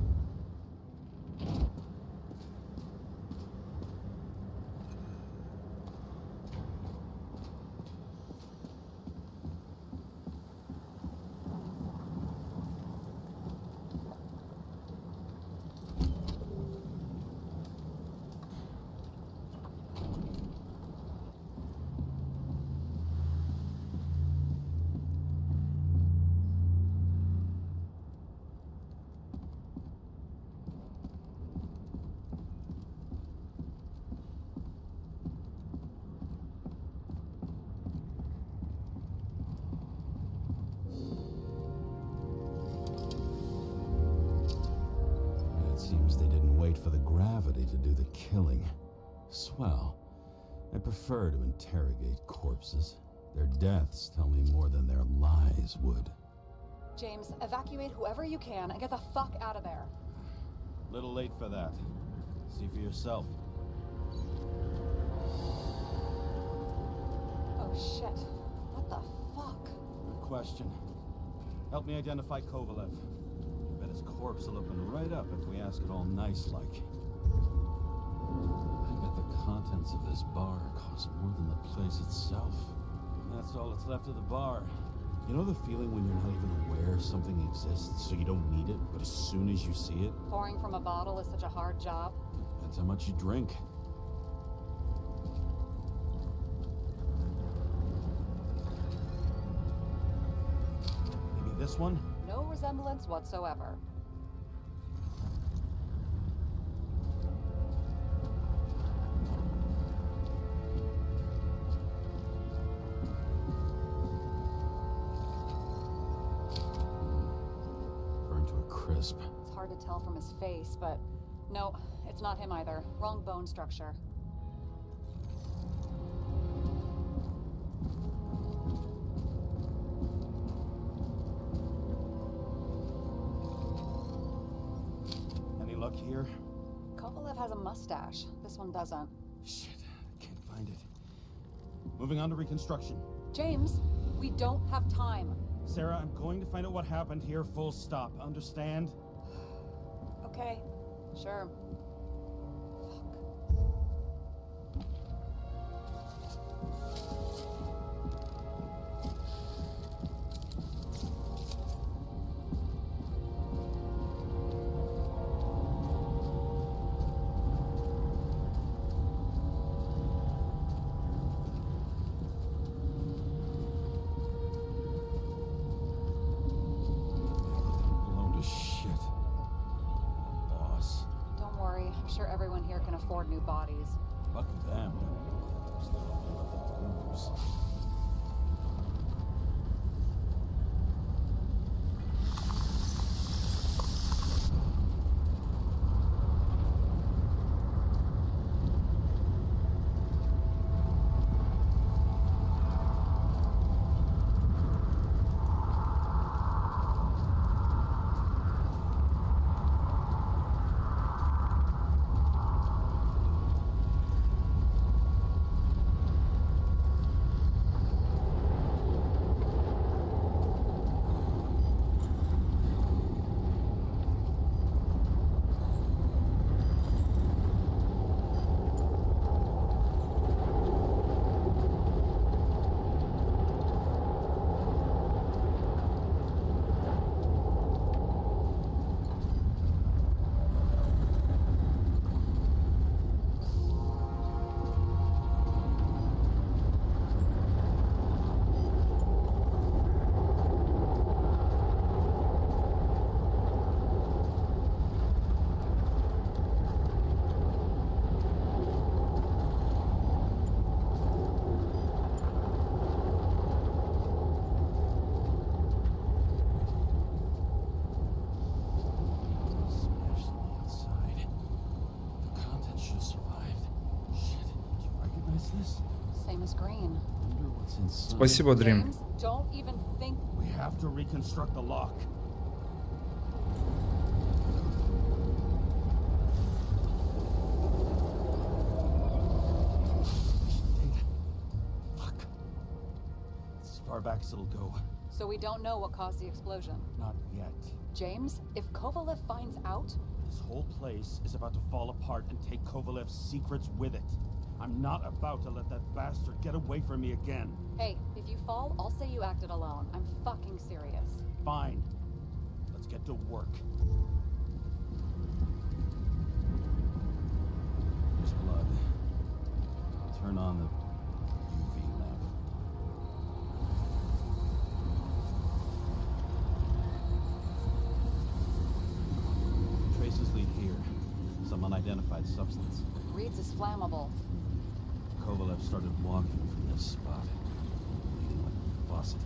Speaker 3: Seems they didn't wait for the gravity to do the killing. Swell. I prefer to interrogate corpses. Their deaths tell me more than their lies would.
Speaker 2: James, evacuate whoever you can and get the fuck out of there.
Speaker 3: Little late for that. See for yourself.
Speaker 2: Oh shit. What the fuck?
Speaker 3: Good question. Help me identify Kovalev. Bet his corpse will open right up if we ask it all nice-like. I bet the contents of this bar cost more than the place itself. And that's all that's left of the bar. You know the feeling when you're not even aware something exists, so you don't need it, but as soon as you see it...
Speaker 2: Pouring from a bottle is such a hard job.
Speaker 3: Depends how much you drink. Maybe this one?
Speaker 2: No resemblance whatsoever.
Speaker 3: Burned to a crisp.
Speaker 2: It's hard to tell from his face, but no, it's not him either. Wrong bone structure.
Speaker 3: Luck here?
Speaker 2: Kovalev has a mustache. This one doesn't.
Speaker 3: Shit, I can't find it. Moving on to reconstruction.
Speaker 2: James, we don't have time.
Speaker 3: Sarah, I'm going to find out what happened here, full stop. Understand?
Speaker 2: Okay, sure. afford new bodies.
Speaker 3: Lucky them. Still don't know about them booze.
Speaker 1: Спасибо, Дрим.
Speaker 2: Don't even think.
Speaker 3: We have to reconstruct the lock. Fuck. It's as far back as it'll go.
Speaker 2: So we don't know what caused the explosion.
Speaker 3: Not yet.
Speaker 2: James, if Kovalev finds out,
Speaker 3: This whole place is about to fall apart and take Kovalev's secrets with it. I'm not about to let that bastard get away from me again.
Speaker 2: hey, if you fall, I'll say you acted alone. I'm fucking serious.
Speaker 3: Fine. Let's get to work. There's blood. I'll turn on the UV lamp. Traces lead here. Some unidentified substance.
Speaker 2: Reeds is flammable.
Speaker 3: Kovalev started walking from this spot. Leading like a faucet.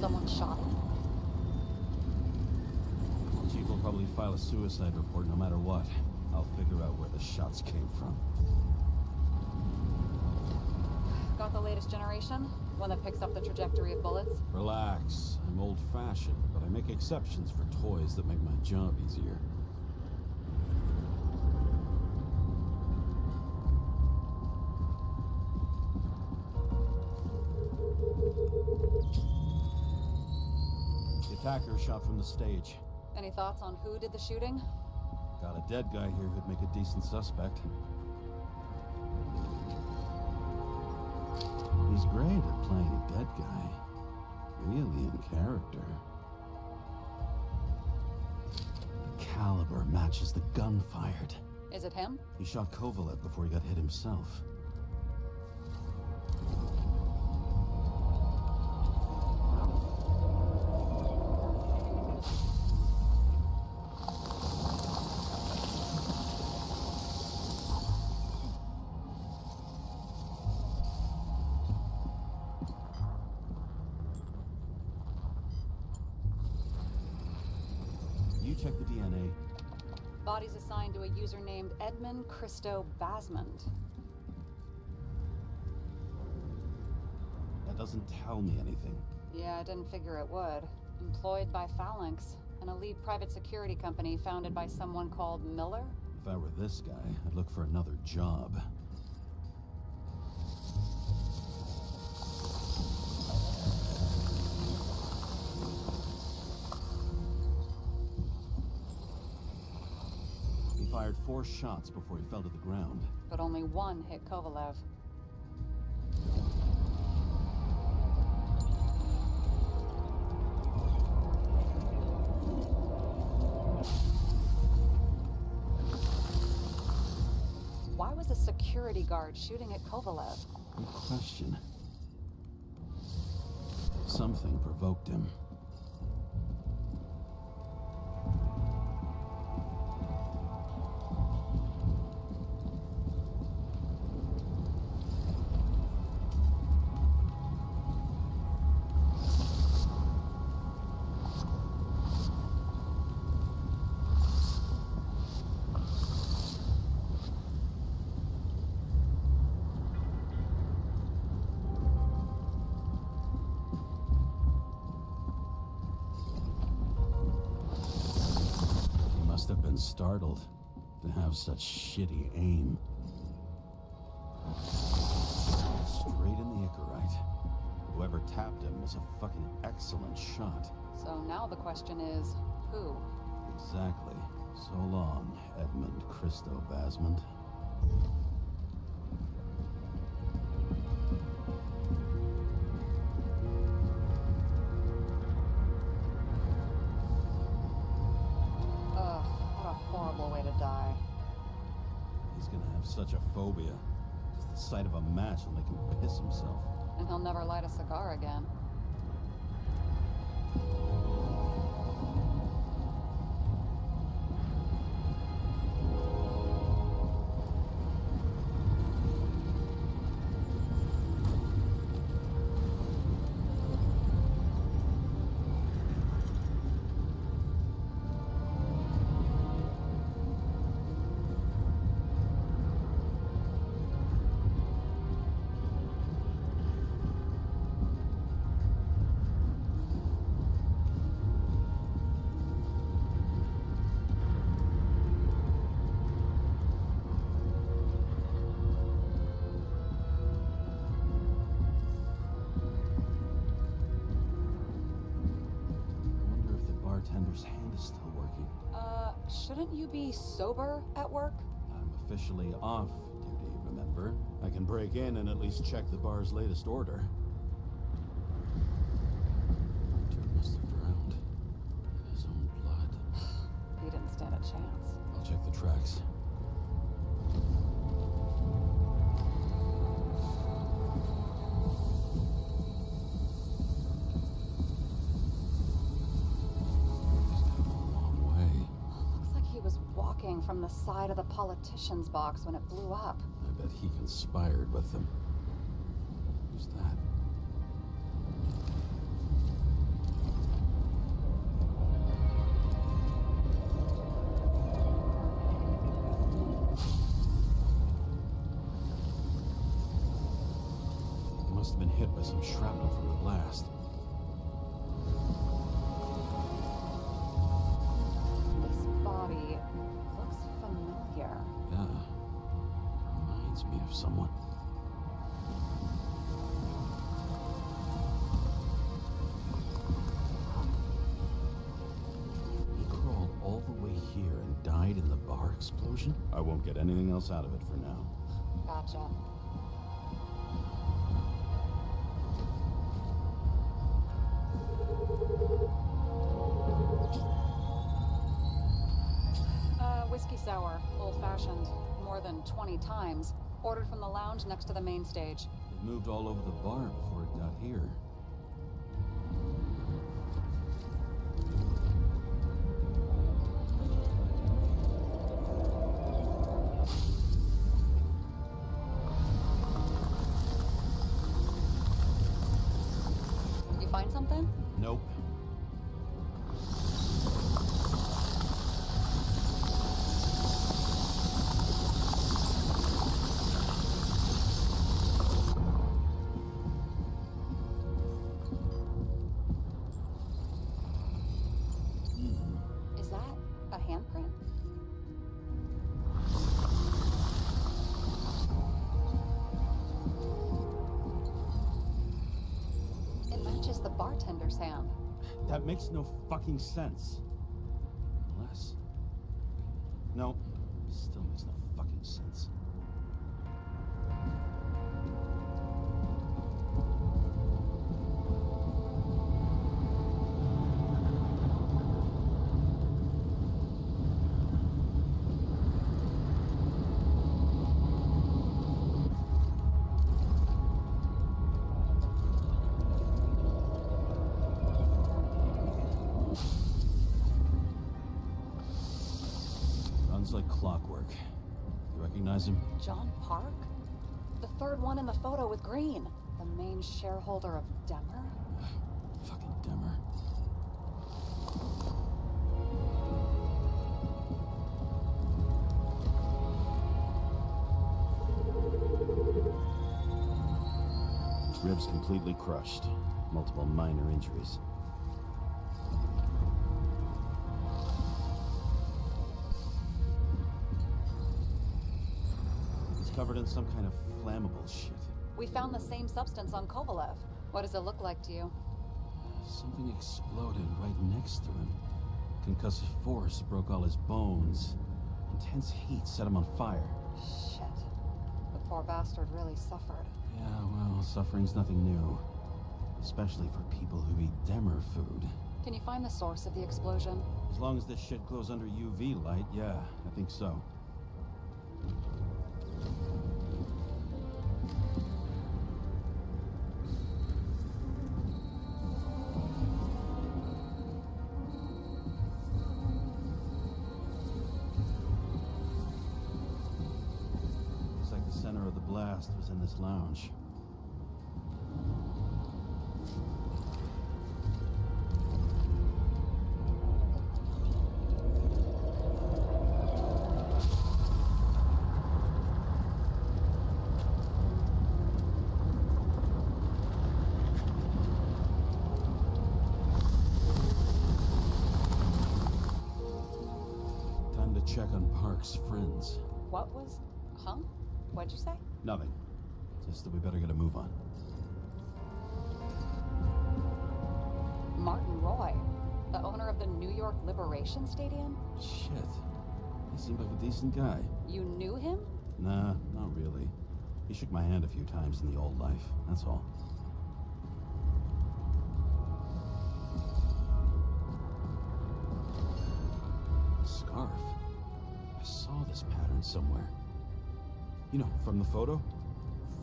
Speaker 2: Someone shot him.
Speaker 3: Chief will probably file a suicide report no matter what. I'll figure out where the shots came from.
Speaker 2: Got the latest generation? One that picks up the trajectory of bullets?
Speaker 3: Relax. I'm old-fashioned, but I make exceptions for toys that make my job easier. The attacker shot from the stage.
Speaker 2: Any thoughts on who did the shooting?
Speaker 3: Got a dead guy here who'd make a decent suspect. He's great at playing a dead guy. Really in character. The caliber matches the gun fired.
Speaker 2: Is it him?
Speaker 3: He shot Kovalev before he got hit himself. You check the DNA.
Speaker 2: Body's assigned to a user named Edmund Christo Basmond.
Speaker 3: That doesn't tell me anything.
Speaker 2: Yeah, I didn't figure it would. Employed by Phalanx, an elite private security company founded by someone called Miller.
Speaker 3: If I were this guy, I'd look for another job. He fired 4 shots before he fell to the ground.
Speaker 2: But only one hit Kovalev. security guard shooting at Kovalev?
Speaker 3: Good question. Something provoked him. Must have been startled to have such shitty aim. Straight in the Icarite. Whoever tapped him was a fucking excellent shot.
Speaker 2: So now the question is, who?
Speaker 3: Exactly. So long, Edmund Christo Basmond.
Speaker 2: Ugh, what a horrible way to die.
Speaker 3: He's gonna have such a phobia. Just the sight of a match will make him piss himself.
Speaker 2: And he'll never light a cigar again.
Speaker 3: Bartender's hand is still working.
Speaker 2: Shouldn't you be sober at work?
Speaker 3: I'm officially off duty, remember? I can break in and at least check the bar's latest order. Arthur must have drowned in his own blood.
Speaker 2: He didn't stand a chance.
Speaker 3: I'll check the tracks.
Speaker 2: From the side of the politician's box when it blew up.
Speaker 3: I bet he conspired with them. Who's that? He must have been hit by some shrapnel from the blast.
Speaker 2: This body looks familiar.
Speaker 3: Yeah. Reminds me of someone. He crawled all the way here and died in the bar explosion? I won't get anything else out of it for now.
Speaker 2: Gotcha. Whiskey sour, old-fashioned, more than 20 times. Ordered from the lounge next to the main stage.
Speaker 3: It moved all over the bar before it got here.
Speaker 2: You find something?
Speaker 3: Nope.
Speaker 2: Is that a handprint? It matches the bartender's hand.
Speaker 3: That makes no fucking sense. Unless... No. Still makes no fucking sense. Runs like clockwork. You recognize him?
Speaker 2: John Park? The third one in the photo with Green. The main shareholder of Demer?
Speaker 3: Fucking Demer. Ribs completely crushed. Multiple minor injuries. He's covered in some kind of flammable shit.
Speaker 2: We found the same substance on Kovalev. What does it look like to you?
Speaker 3: Something exploded right next to him. Concussive force broke all his bones. Intense heat set him on fire.
Speaker 2: Shit. The poor bastard really suffered.
Speaker 3: Yeah, well, suffering's nothing new. Especially for people who eat Demer food.
Speaker 2: Can you find the source of the explosion?
Speaker 3: As long as this shit glows under UV light, yeah, I think so. Looks like the center of the blast was in this lounge. Time to check on Park's friends.
Speaker 2: What was... Huh? What'd you say?
Speaker 3: Nothing. Just that we better get a move on.
Speaker 2: Martin Roy, the owner of the New York Liberation Stadium?
Speaker 3: Shit. He seemed like a decent guy.
Speaker 2: You knew him?
Speaker 3: Nah, not really. He shook my hand a few times in the old life, that's all. Scarf. I saw this pattern somewhere. You know, from the photo?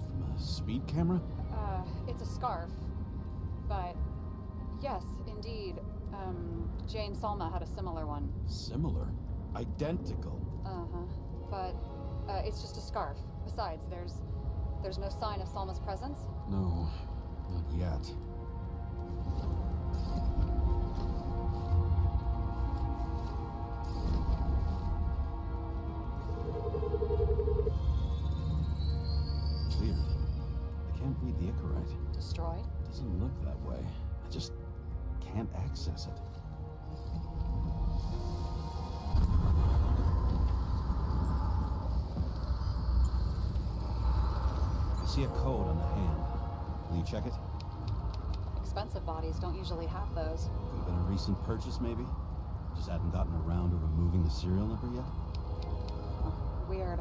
Speaker 3: From a speed camera?
Speaker 2: It's a scarf. But, yes, indeed. Jane Salma had a similar one.
Speaker 3: Similar? Identical?
Speaker 2: Uh-huh. But, it's just a scarf. Besides, there's no sign of Salma's presence.
Speaker 3: No, not yet. Weird. I can't read the Icarite.
Speaker 2: Destroyed?
Speaker 3: Doesn't look that way. I just can't access it. I see a code on the hand. Will you check it?
Speaker 2: Expensive bodies don't usually have those.
Speaker 3: Could have been a recent purchase, maybe? Just hadn't gotten around to removing the serial number yet?
Speaker 2: Weird.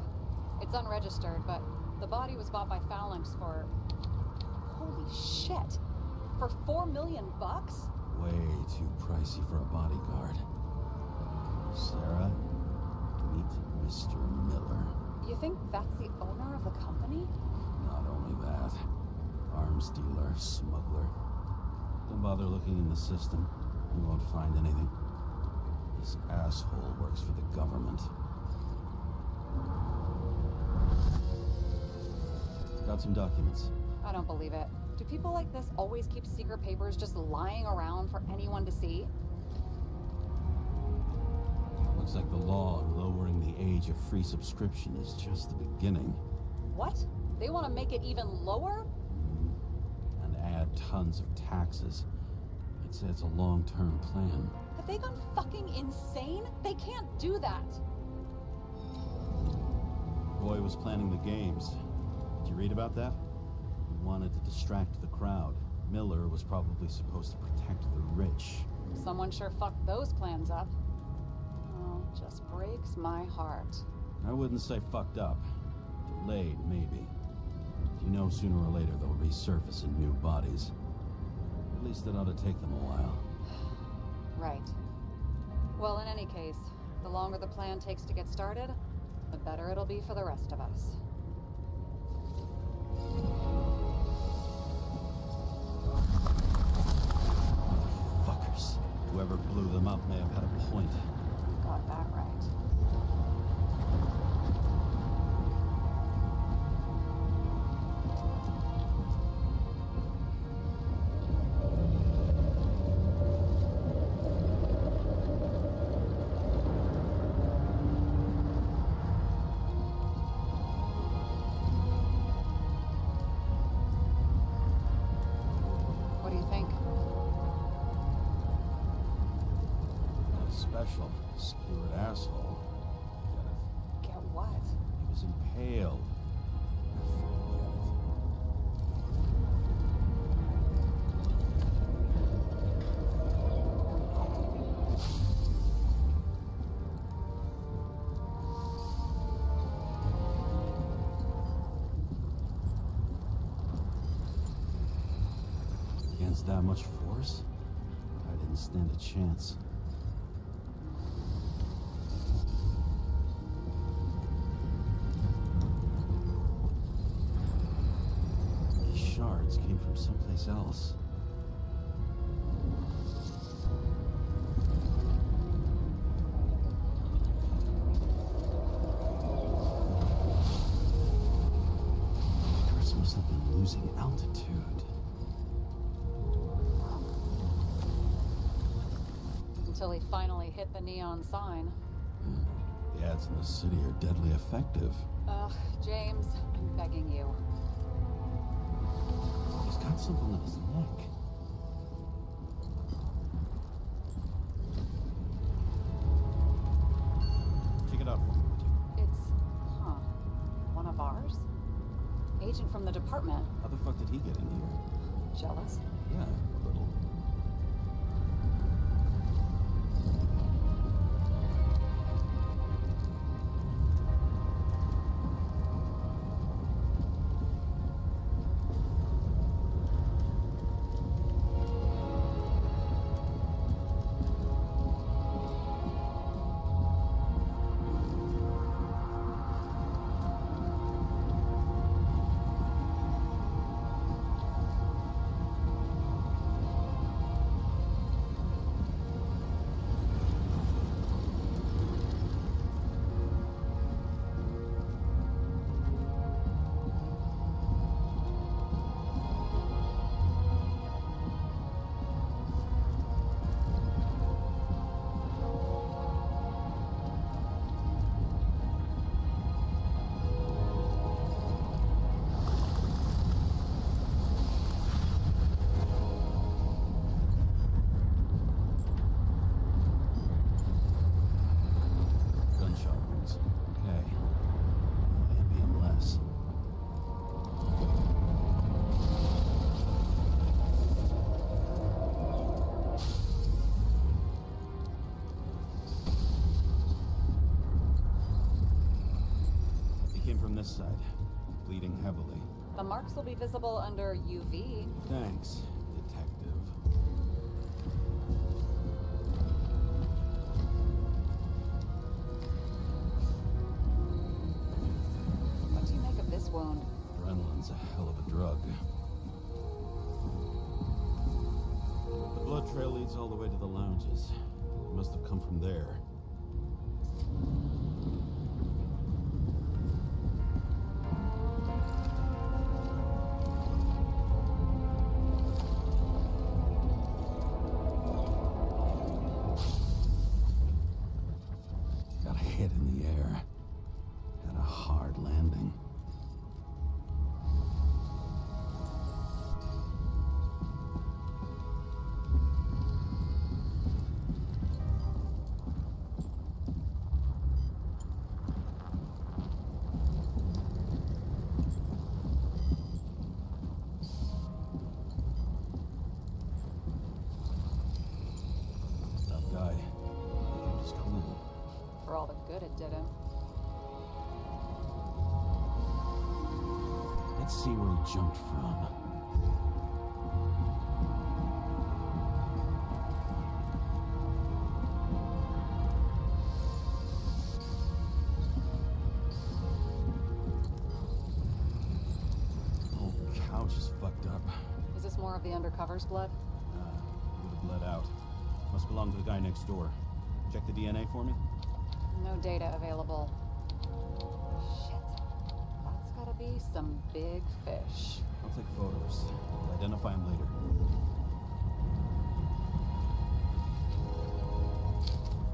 Speaker 2: It's unregistered, but the body was bought by Phalanx for... Holy shit! For $4 million bucks?
Speaker 3: Way too pricey for a bodyguard. Sarah, meet Mr. Miller.
Speaker 2: You think that's the owner of the company?
Speaker 3: Not only that, arms dealer, smuggler. Don't bother looking in the system. You won't find anything. This asshole works for the government. Got some documents.
Speaker 2: I don't believe it. Do people like this always keep secret papers just lying around for anyone to see?
Speaker 3: Looks like the law on lowering the age of free subscription is just the beginning.
Speaker 2: What? They want to make it even lower?
Speaker 3: And add tons of taxes. I'd say it's a long-term plan.
Speaker 2: Have they gone fucking insane? They can't do that.
Speaker 3: Roy was planning the games. Did you read about that? He wanted to distract the crowd. Miller was probably supposed to protect the rich.
Speaker 2: Someone sure fucked those plans up. Oh, just breaks my heart.
Speaker 3: I wouldn't say fucked up. Delayed, maybe. You know sooner or later they'll resurface in new bodies. At least it ought to take them a while.
Speaker 2: Right. Well, in any case, the longer the plan takes to get started, the better it'll be for the rest of us.
Speaker 3: Fuckers. Whoever blew them up may have had a point.
Speaker 2: Got that right.
Speaker 3: special, skewered asshole. Get it?
Speaker 2: Get what?
Speaker 3: He was impaled. Against that much force, I didn't stand a chance. These shards came from someplace else. Icarus must have been losing altitude.
Speaker 2: Until he finally hit the neon sign.
Speaker 3: The ads in the city are deadly effective.
Speaker 2: Ugh, James, I'm begging you.
Speaker 3: He's got something on his neck. Check it out for me, would you?
Speaker 2: It's, one of ours? Agent from the department.
Speaker 3: How the fuck did he get in here?
Speaker 2: Jealous?
Speaker 3: Yeah, a little. This side, bleeding heavily.
Speaker 2: The marks will be visible under UV.
Speaker 3: Thanks, detective.
Speaker 2: What do you make of this wound?
Speaker 3: Adrenaline's a hell of a drug. The blood trail leads all the way to the lounges. It must have come from there. Hit in the air. Had a hard landing. Tough guy. He was cool.
Speaker 2: For all the good it did him.
Speaker 3: Let's see where he jumped from. The whole couch is fucked up.
Speaker 2: Is this more of the undercover's blood?
Speaker 3: Would have bled out. Must belong to the guy next door. Check the DNA for me?
Speaker 2: No data available. Shit. That's gotta be some big fish.
Speaker 3: I'll take photos. We'll identify him later.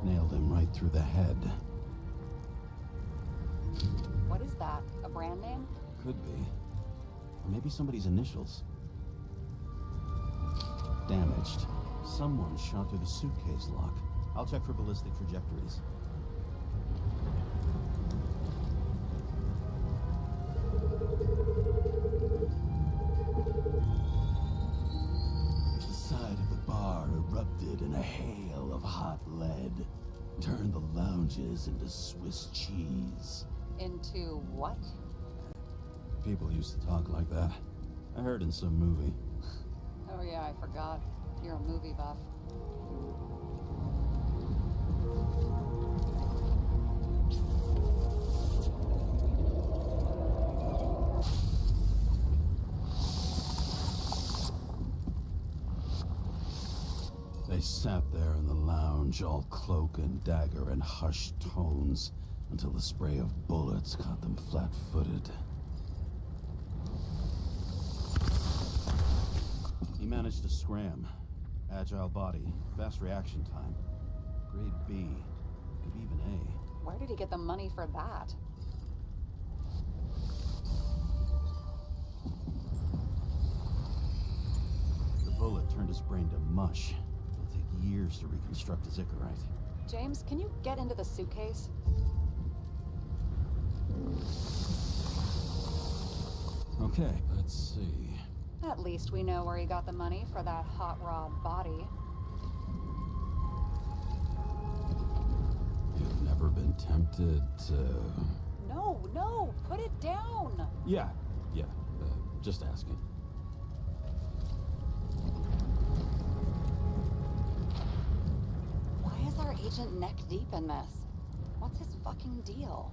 Speaker 3: Nailed him right through the head.
Speaker 2: What is that? A brand name?
Speaker 3: Could be. Or maybe somebody's initials. Damaged. Someone shot through the suitcase lock. I'll check for ballistic trajectories. The side of the bar erupted in a hail of hot lead. Turned the lounges into Swiss cheese.
Speaker 2: Into what?
Speaker 3: People used to talk like that. I heard in some movie.
Speaker 2: Oh yeah, I forgot. You're a movie buff.
Speaker 3: They sat there in the lounge, all cloak and dagger and hushed tones, until the spray of bullets caught them flat-footed. He managed to scram. Agile body, fast reaction time. Grade B, maybe even A.
Speaker 2: Where did he get the money for that?
Speaker 3: The bullet turned his brain to mush. It'll take years to reconstruct his Icarite.
Speaker 2: James, can you get into the suitcase?
Speaker 3: Okay, let's see.
Speaker 2: At least we know where he got the money for that hot rod body.
Speaker 3: You've never been tempted to...
Speaker 2: No, put it down!
Speaker 3: Yeah, just asking.
Speaker 2: Why is our agent neck deep in this? What's his fucking deal?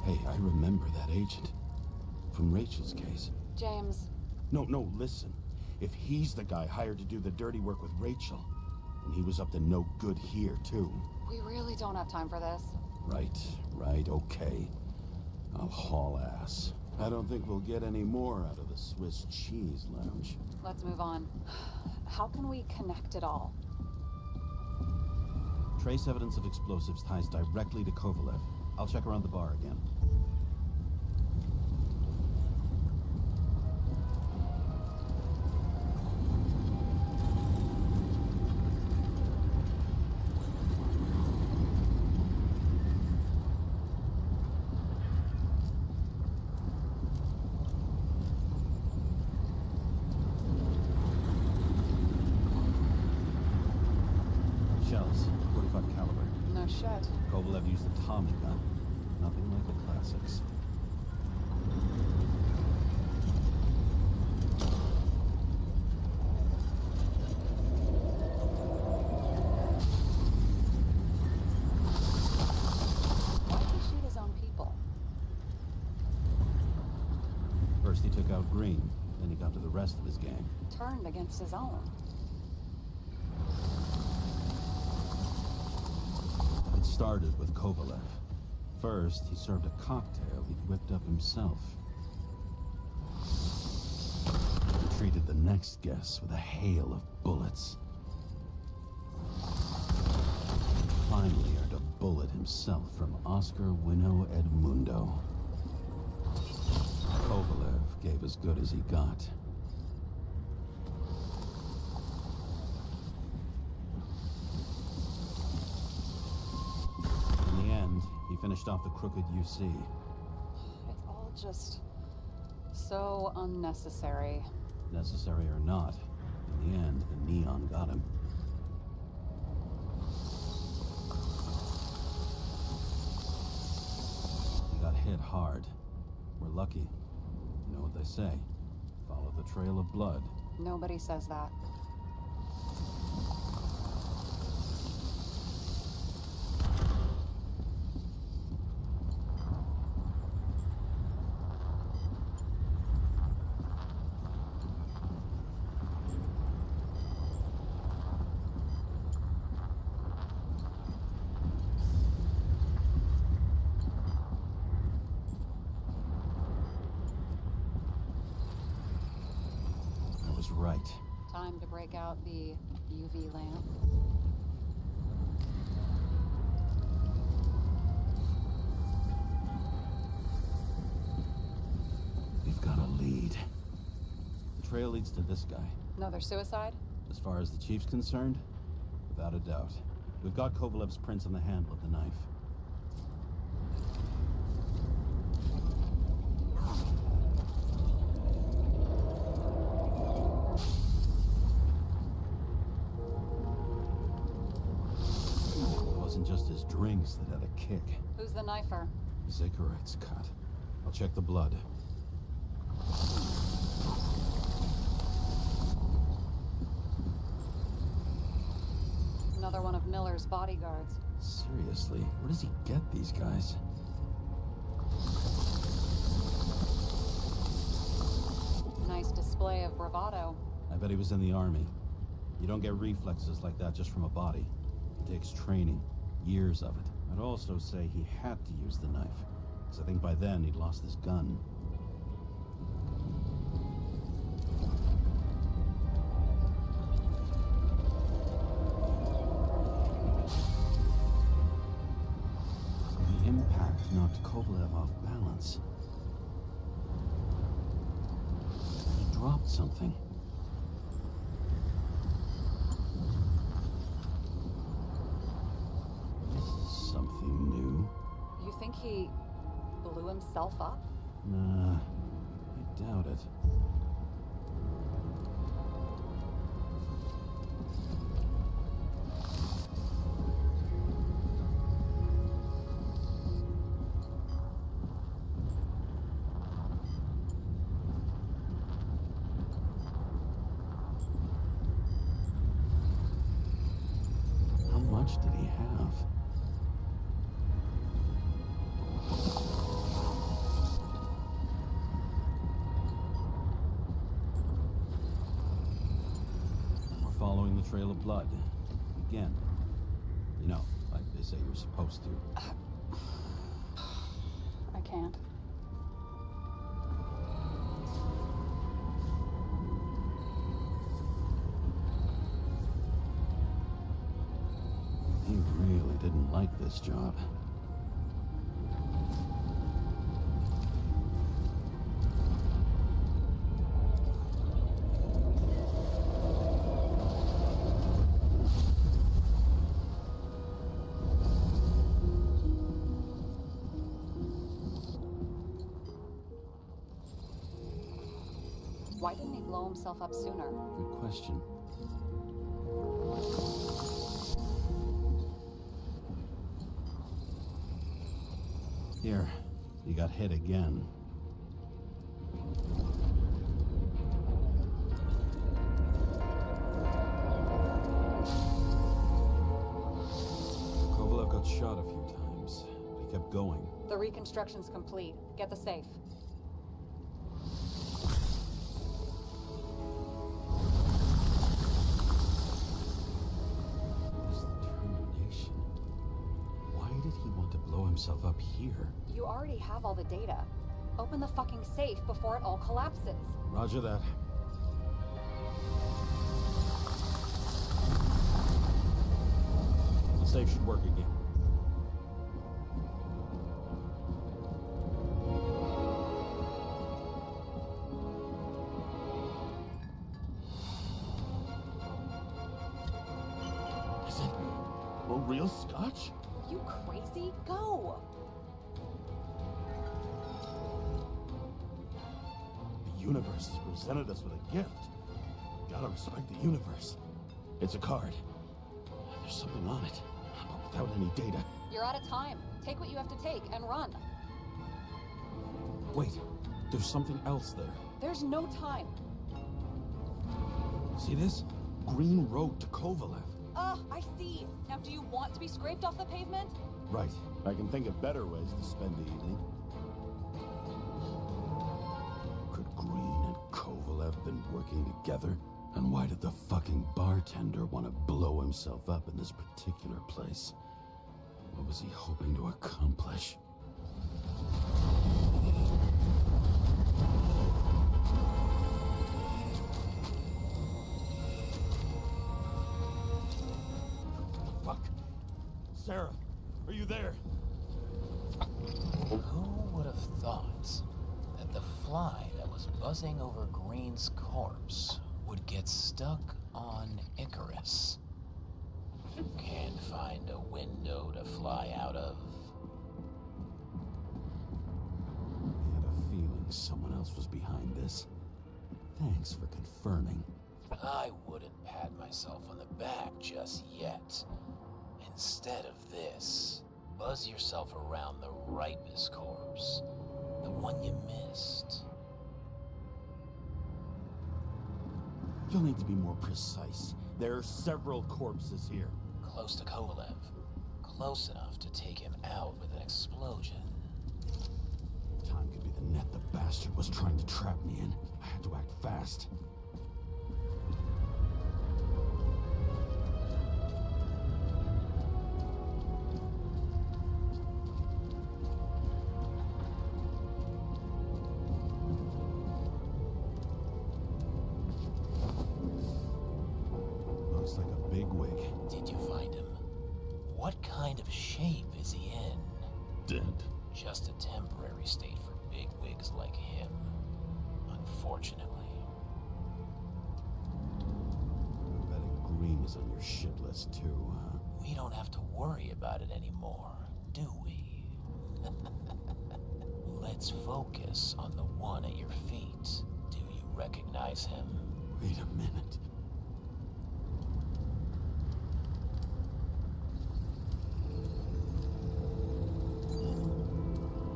Speaker 3: Hey, I remember that agent. From Rachel's case.
Speaker 2: James.
Speaker 3: No, listen. If he's the guy hired to do the dirty work with Rachel, and he was up to no good here, too.
Speaker 2: We really don't have time for this.
Speaker 3: Right, okay. I'll haul ass. I don't think we'll get any more out of the Swiss cheese lounge.
Speaker 2: Let's move on. How can we connect it all?
Speaker 3: Trace evidence of explosives ties directly to Kovalev. I'll check around the bar again. Shells, 45 caliber.
Speaker 2: No shit.
Speaker 3: Kovalev used a Tommy gun. Nothing like the classics.
Speaker 2: Why did he shoot his own people?
Speaker 3: First he took out Green, then he got to the rest of his gang.
Speaker 2: Turned against his own.
Speaker 3: It started with Kovalev. First, he served a cocktail he'd whipped up himself. He treated the next guest with a hail of bullets. Finally earned a bullet himself from Oscar Winnow Edmundo. Kovalev gave as good as he got. In the end, he finished off the crooked UC.
Speaker 2: It's all just so unnecessary.
Speaker 3: Necessary or not, in the end, the neon got him. He got hit hard. We're lucky. You know what they say. Follow the trail of blood.
Speaker 2: Nobody says that.
Speaker 3: I was right.
Speaker 2: Time to break out the UV lamp.
Speaker 3: We've got a lead. The trail leads to this guy.
Speaker 2: Another suicide?
Speaker 3: As far as the chief's concerned, without a doubt. We've got Kovalev's prints on the handle of the knife. It wasn't just his drinks that had a kick.
Speaker 2: Who's the knifer?
Speaker 3: Zikarit's cut. I'll check the blood.
Speaker 2: Another one of Miller's bodyguards.
Speaker 3: Seriously, where does he get these guys?
Speaker 2: Nice display of bravado.
Speaker 3: I bet he was in the army. You don't get reflexes like that just from a body. It takes training, years of it. I'd also say he had to use the knife, because I think by then he'd lost his gun. The impact knocked Kovalev off balance. He dropped something. This is something new.
Speaker 2: You think he blew himself up?
Speaker 3: Nah, I doubt it. How much did he have? We're following the trail of blood. Again. You know, like they say you're supposed to.
Speaker 2: I can't.
Speaker 3: He really didn't like this job.
Speaker 2: Why didn't he blow himself up sooner?
Speaker 3: Good question. Here, you got hit again. Kovalev got shot a few times, but he kept going.
Speaker 2: The reconstruction's complete. Get the safe.
Speaker 3: His determination. Why did he want to blow himself up here?
Speaker 2: You already have all the data. Open the fucking safe before it all collapses.
Speaker 3: Roger that. The safe should work again. Is it a real scotch?
Speaker 2: You crazy? Go!
Speaker 3: The universe has presented us with a gift. Gotta respect the universe. It's a card. There's something on it, but without any data.
Speaker 2: You're out of time. Take what you have to take and run.
Speaker 3: Wait, there's something else there.
Speaker 2: There's no time.
Speaker 3: See this? Green Road to Kovalev.
Speaker 2: I see. Now, do you want to be scraped off the pavement?
Speaker 3: Right. I can think of better ways to spend the evening. Could Green and Kovalev been working together? And why did the fucking bartender want to blow himself up in this particular place? What was he hoping to accomplish? Fuck. Sarah, are you there?
Speaker 6: Who would have thought that the fly that was buzzing over Green's corpse would get stuck
Speaker 4: on Icarus. Can't find a window to fly out of.
Speaker 3: I had a feeling someone else was behind this. Thanks for confirming.
Speaker 4: I wouldn't pat myself on the back just yet. Instead of this, buzz yourself around the ripest corpse. The one you missed.
Speaker 3: You'll need to be more precise. There are several corpses here.
Speaker 4: Close to Kovalev. Close enough to take him out with an explosion.
Speaker 3: Time could be the net the bastard was trying to trap me in. I had to act fast. Looks like a bigwig.
Speaker 4: Did you find him? What kind of shape is he in?
Speaker 3: Dead.
Speaker 4: Just a temporary state for big wigs like him. Unfortunately.
Speaker 3: I bet Green is on your shit list too, huh?
Speaker 4: We don't have to worry about it anymore, do we? Let's focus on the one at your feet. Do you recognize him?
Speaker 3: Wait a minute.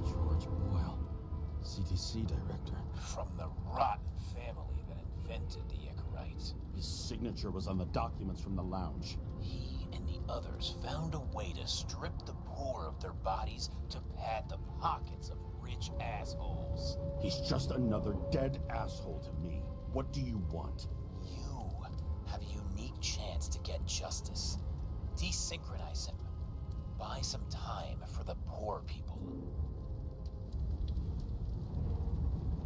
Speaker 3: George Boyle, CDC director.
Speaker 4: From the rotten family that invented the Icarite.
Speaker 3: His signature was on the documents from the lounge.
Speaker 4: He and the others found a way to strip the poor of their bodies to pad the pockets of rich assholes.
Speaker 3: He's just another dead asshole to me. What do you want?
Speaker 4: You have a unique chance to get justice. Desynchronize him. Buy some time for the poor people.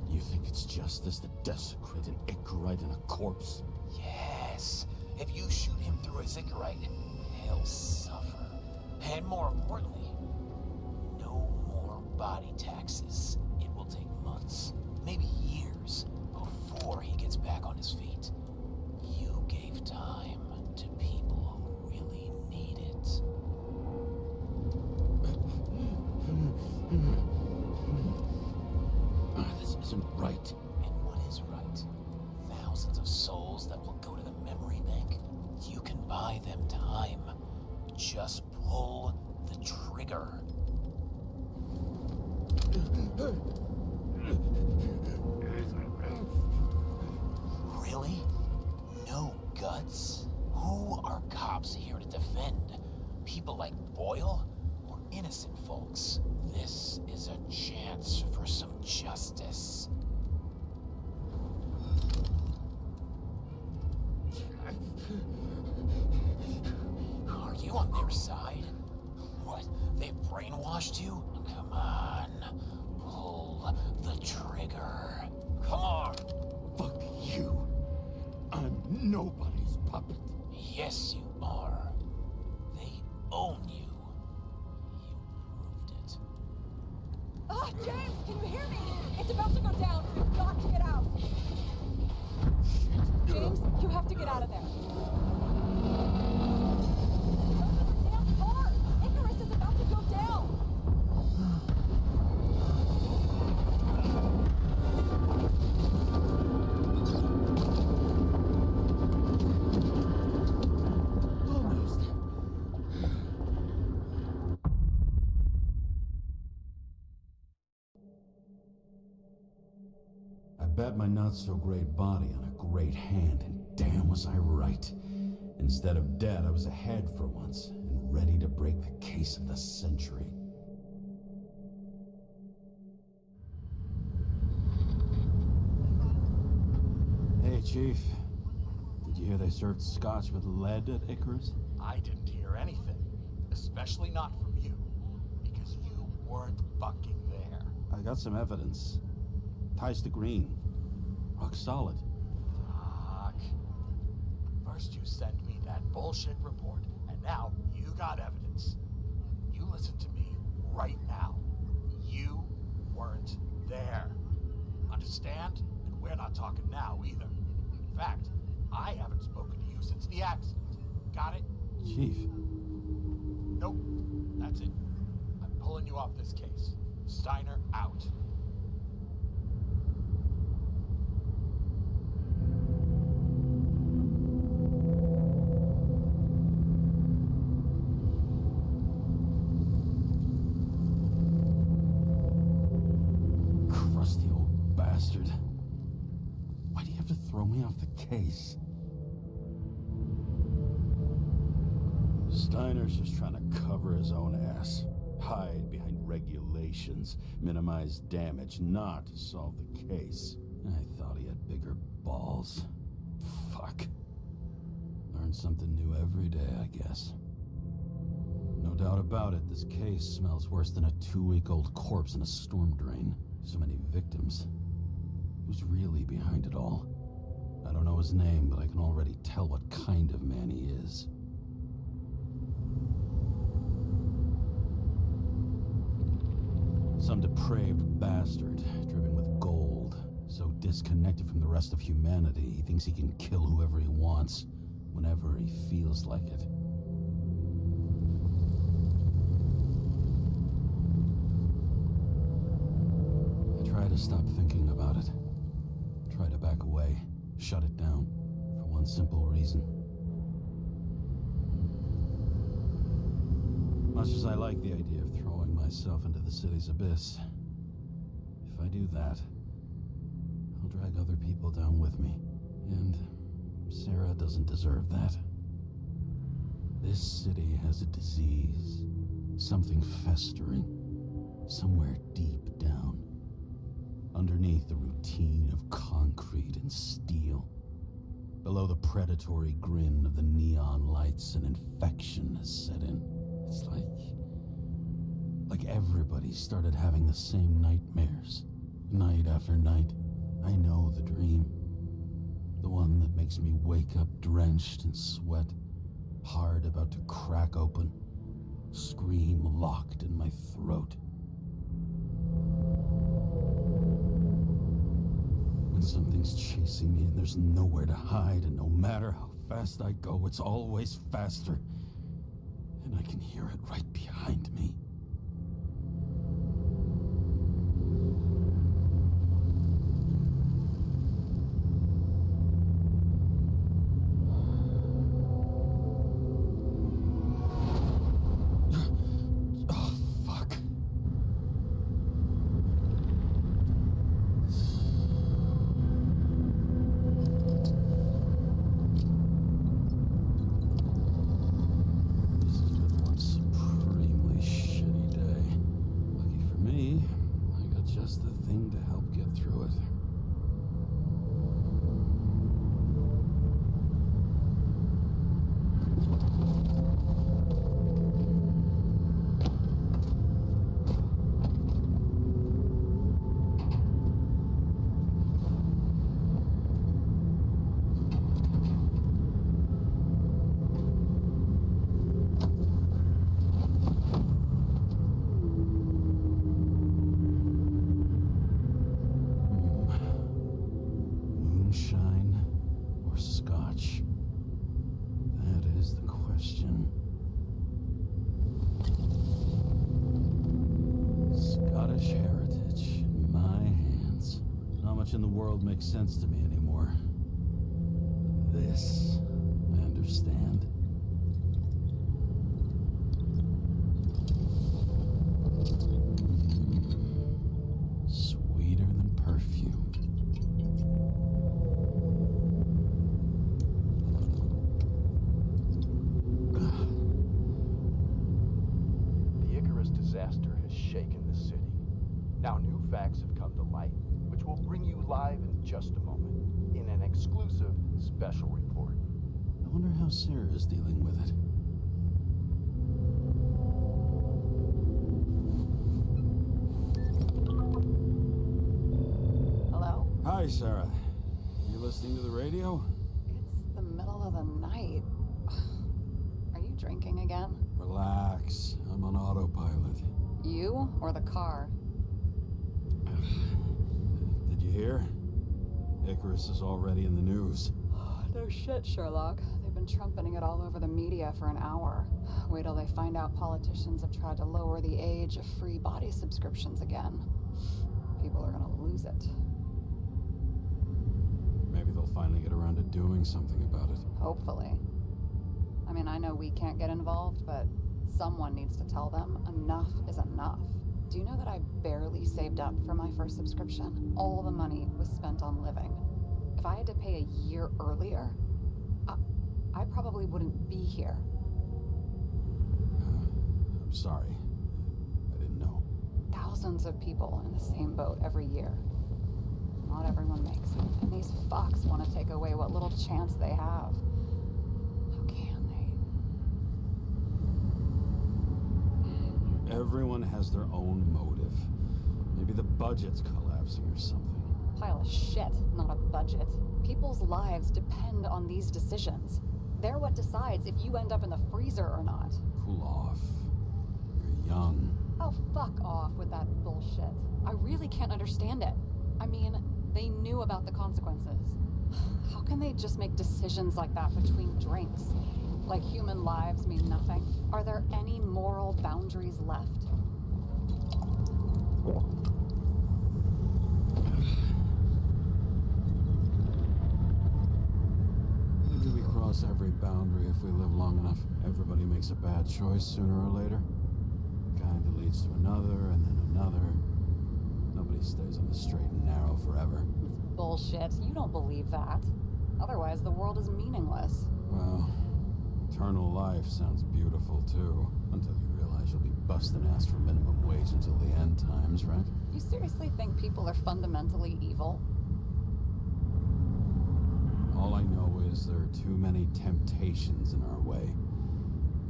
Speaker 3: You think it's justice to desecrate an Icarite and a corpse?
Speaker 4: Yes. If you shoot him through a Icarite, he'll suffer. And more importantly, no more body taxes. It will take months, maybe years, before he gets back on his feet. You gave time to people who really need it.
Speaker 3: This isn't right.
Speaker 4: And what is right? Thousands of souls that will go to the memory bank? You can buy them time. Just pull the trigger. Really? No guts? Who are cops here to defend? People like Boyle? Or innocent folks? This is a chance for some justice. Are you on their side? What, they've brainwashed you? Come on, pull the trigger. Come on!
Speaker 3: Fuck you. I'm nobody's puppet.
Speaker 4: Yes, you are. They own you. You proved it.
Speaker 2: Ah, James, can you hear me? It's about to go down. We've got to get out. James, you have to get out of there. Open the damn car! Icarus is about to go down!
Speaker 3: Almost. I bet my not-so-great body on a great hand, and damn was I right. Instead of dead, I was ahead for once, and ready to break the case of the century. Hey, Chief. Did you hear they served scotch with lead at Icarus?
Speaker 4: I didn't hear anything. Especially not from you. Because you weren't fucking there.
Speaker 3: I got some evidence. Ties to Green. Rock solid.
Speaker 4: Fuck. First you send me that bullshit report, and now you got evidence. You listen to me right now. You weren't there. Understand? And we're not talking now either. In fact, I haven't spoken to the accident. Got it?
Speaker 3: Chief.
Speaker 4: Nope. That's it. I'm pulling you off this case. Steiner out.
Speaker 3: Crusty old bastard. Why do you have to throw me off the case? Steiner's just trying to cover his own ass. Hide behind regulations, minimize damage, not solve the case. I thought he had bigger balls. Fuck. Learn something new every day, I guess. No doubt about it, this case smells worse than a 2-week-old corpse in a storm drain. So many victims. Who's really behind it all? I don't know his name, but I can already tell what kind of man he is. Some depraved bastard, driven with gold, so disconnected from the rest of humanity, he thinks he can kill whoever he wants, whenever he feels like it. I try to stop thinking about it. Try to back away, shut it down, for one simple reason. Much as I like the idea of throwing myself into the city's abyss, if I do that, I'll drag other people down with me. And Sarah doesn't deserve that. This city has a disease, something festering, somewhere deep down, underneath the routine of concrete and steel. Below the predatory grin of the neon lights, an infection has set in. It's like everybody started having the same nightmares, night after night. I know the dream. The one that makes me wake up drenched in sweat, heart about to crack open, scream locked in my throat. When something's chasing me and there's nowhere to hide, and no matter how fast I go, it's always faster. And I can hear it right behind me. Oh, fuck. This has been one supremely shitty day. Lucky for me, I got just the thing to help get through it. Moonshine or scotch? That is the question. Scottish heritage in my hands. Not much in the world makes sense to me anymore. But this, I understand. Sweeter than perfume.
Speaker 4: The Icarus disaster has shaken the city. Now new facts have come to light, which will bring you live in just a moment, in an exclusive special report.
Speaker 3: I wonder how Sarah is dealing with it.
Speaker 2: Hello?
Speaker 3: Hi, Sarah. You listening to the radio?
Speaker 2: It's the middle of the night. Are you drinking again?
Speaker 3: Relax. I'm on autopilot.
Speaker 2: You or the car?
Speaker 3: Did you hear? Icarus is already in the news.
Speaker 2: No shit, Sherlock. They've been been trumpeting it all over the media for an hour. Wait till they find out politicians have tried to lower the age of free body subscriptions again. People are gonna lose it.
Speaker 3: Maybe they'll finally get around to doing something about it.
Speaker 2: Hopefully. I mean, I know we can't get involved, but someone needs to tell them enough is enough. Do you know that I barely saved up for my first subscription? All the money was spent on living. If I had to pay a year earlier, I probably wouldn't be here.
Speaker 3: I'm sorry. I didn't know.
Speaker 2: Thousands of people in the same boat every year. Not everyone makes it, and these fucks want to take away what little chance they have. How can they?
Speaker 3: Everyone has their own motive. Maybe the budget's collapsing or something.
Speaker 2: Pile of shit, not a budget. People's lives depend on these decisions. They're what decides if you end up in the freezer or not.
Speaker 3: Cool off. You're young.
Speaker 2: Oh, fuck off with that bullshit. I really can't understand it. I mean, they knew about the consequences. How can they just make decisions like that between drinks? Like human lives mean nothing? Are there any moral boundaries left?
Speaker 3: Maybe we cross every boundary if we live long enough. Everybody makes a bad choice sooner or later. Kinda leads to another, and then another. Nobody stays on the straight and narrow forever.
Speaker 2: It's bullshit. You don't believe that. Otherwise, the world is meaningless.
Speaker 3: Well, eternal life sounds beautiful too. Until you realize you'll be busting ass for minimum wage until the end times, right?
Speaker 2: You seriously think people are fundamentally evil?
Speaker 3: All I know is there are too many temptations in our way.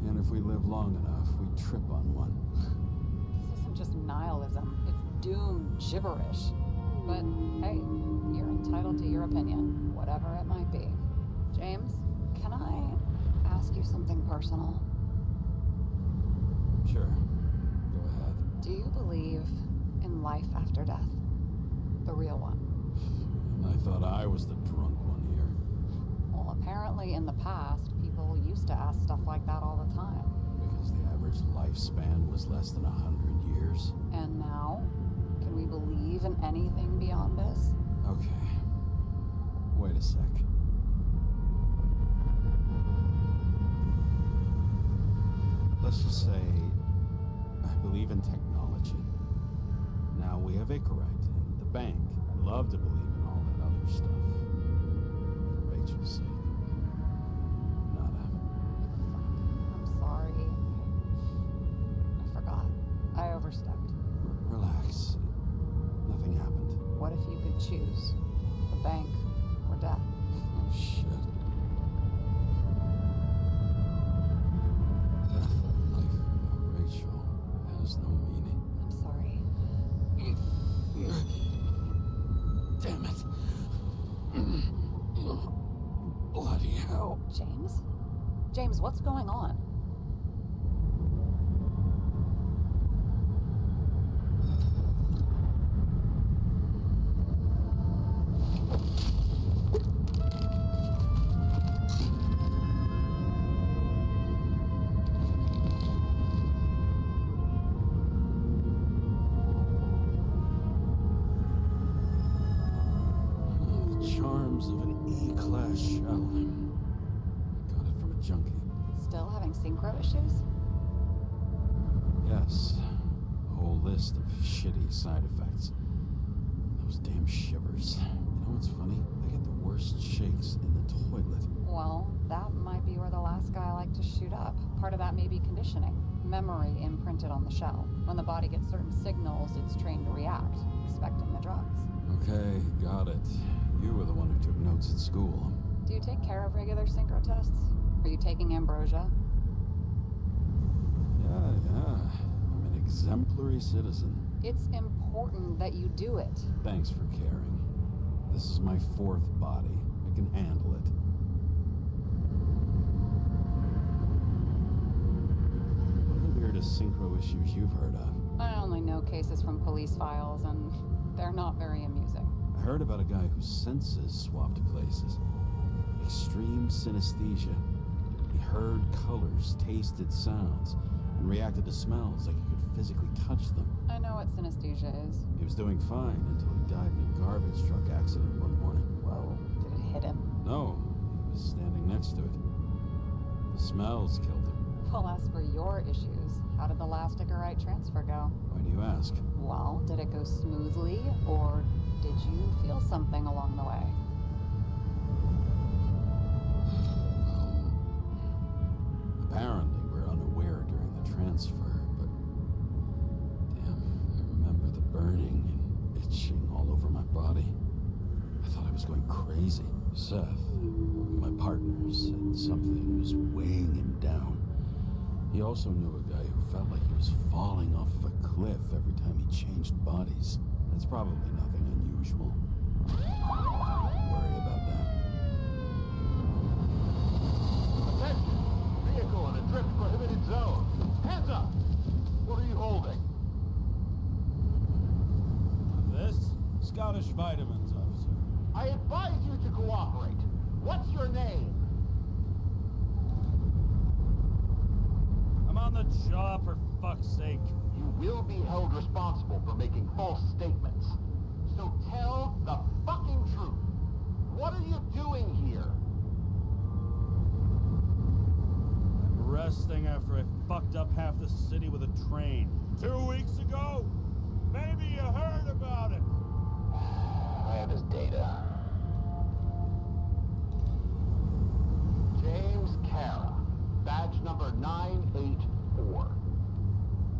Speaker 3: And if we live long enough, we trip on one.
Speaker 2: This isn't just nihilism. It's doom gibberish. But hey, you're entitled to your opinion, whatever it might be. James, can I ask you something personal?
Speaker 3: Sure. Go ahead.
Speaker 2: Do you believe in life after death? The real one?
Speaker 3: I thought I was the drunk one here.
Speaker 2: Well, apparently in the past, people used to ask stuff like that all the time.
Speaker 3: Because the average lifespan was less than 100 years.
Speaker 2: And now? Can we believe in anything beyond this?
Speaker 3: Okay. Wait a sec. Let's just say I believe in technology. Now we have Icarite and the bank. I'd love to believe in all that other stuff. For Rachel's sake. Nada.
Speaker 2: I'm sorry. I forgot. I overstepped.
Speaker 3: Relax. Nothing happened.
Speaker 2: What if you could choose? The bank or death?
Speaker 3: Oh, shit. Death and life without Rachel has no meaning.
Speaker 2: I'm sorry.
Speaker 3: Damn it. Bloody hell.
Speaker 2: James? James, what's going on?
Speaker 3: Of an E-class shell. Got it from a junkie.
Speaker 2: Still having synchro issues?
Speaker 3: Yes. A whole list of shitty side effects. Those damn shivers. You know what's funny? I get the worst shakes in the toilet.
Speaker 2: Well, that might be where the last guy liked to shoot up. Part of that may be conditioning. Memory imprinted on the shell. When the body gets certain signals, it's trained to react, expecting the drugs.
Speaker 3: Okay, got it. You were the one who took notes at school.
Speaker 2: Do you take care of regular synchro tests? Are you taking ambrosia?
Speaker 3: Yeah. I'm an exemplary citizen.
Speaker 2: It's important that you do it.
Speaker 3: Thanks for caring. This is my fourth body. I can handle it. What are the weirdest synchro issues you've heard of?
Speaker 2: I only know cases from police files, and they're not very amusing.
Speaker 3: I heard about a guy whose senses swapped places. Extreme synesthesia. heard colors, tasted sounds, and reacted to smells like he could physically touch them.
Speaker 2: I know what synesthesia is.
Speaker 3: He was doing fine until he died in a garbage truck accident one morning.
Speaker 2: Whoa, did it hit him?
Speaker 3: No, he was standing next to it. The smells killed him.
Speaker 2: Well, as for your issues, how did the last Icarite transfer go?
Speaker 3: Why do you ask?
Speaker 2: Well, did it go smoothly, or did you feel something along the way?
Speaker 3: Apparently, we're unaware during the transfer, but damn, I remember the burning and itching all over my body. I thought I was going crazy. Seth, my partner, said something was weighing him down. He also knew a guy who felt like he was falling off of a cliff every time he changed bodies. That's probably nothing unusual. Don't worry about that.
Speaker 4: Attention! Vehicle in a drift prohibited zone. Hands up! What are you holding?
Speaker 3: This? Scottish vitamins, officer.
Speaker 4: I advise you to cooperate. What's your name?
Speaker 3: I'm on the job, for fuck's sake.
Speaker 4: You will be held responsible for making false statements. So tell the fucking truth. What are you doing here?
Speaker 3: I'm resting after I fucked up half the city with a train. 2 weeks ago? Maybe you heard about it.
Speaker 4: I have his data. James Kara, badge number 984.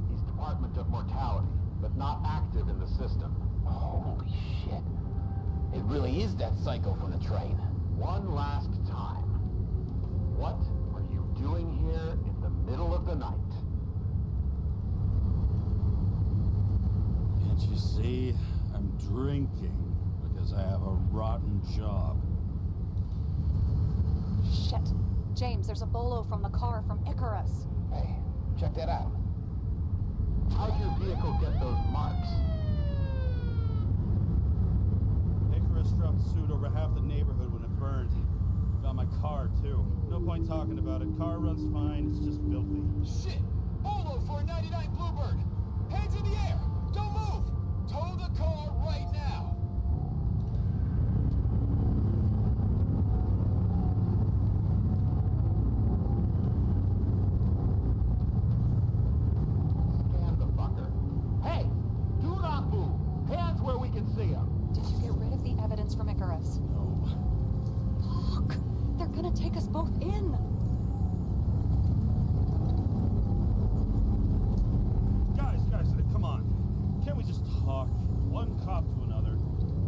Speaker 4: He's Department of Mortality, but not active in the system. Holy shit. It really is that psycho from the train. One last time. What are you doing here in the middle of the night?
Speaker 3: Can't you see? I'm drinking because I have a rotten job.
Speaker 2: Shit. James, there's a bolo from the car from Icarus.
Speaker 4: Hey, check that out. How'd your vehicle get those marks?
Speaker 3: Icarus dropped soot over half the neighborhood when it burned. Got my car, too. No point talking about it. Car runs fine, it's just filthy.
Speaker 6: Shit! Bolo for a 99 Bluebird! Hands in the air! Don't move! Tow the car right now!
Speaker 4: Scan the fucker. Hey! Do not move! Hands where we can see him!
Speaker 2: Did you get rid of the evidence from Icarus?
Speaker 3: No.
Speaker 2: Fuck! They're gonna take us both in!
Speaker 3: Guys, come on. Can't we just talk? One cop to another.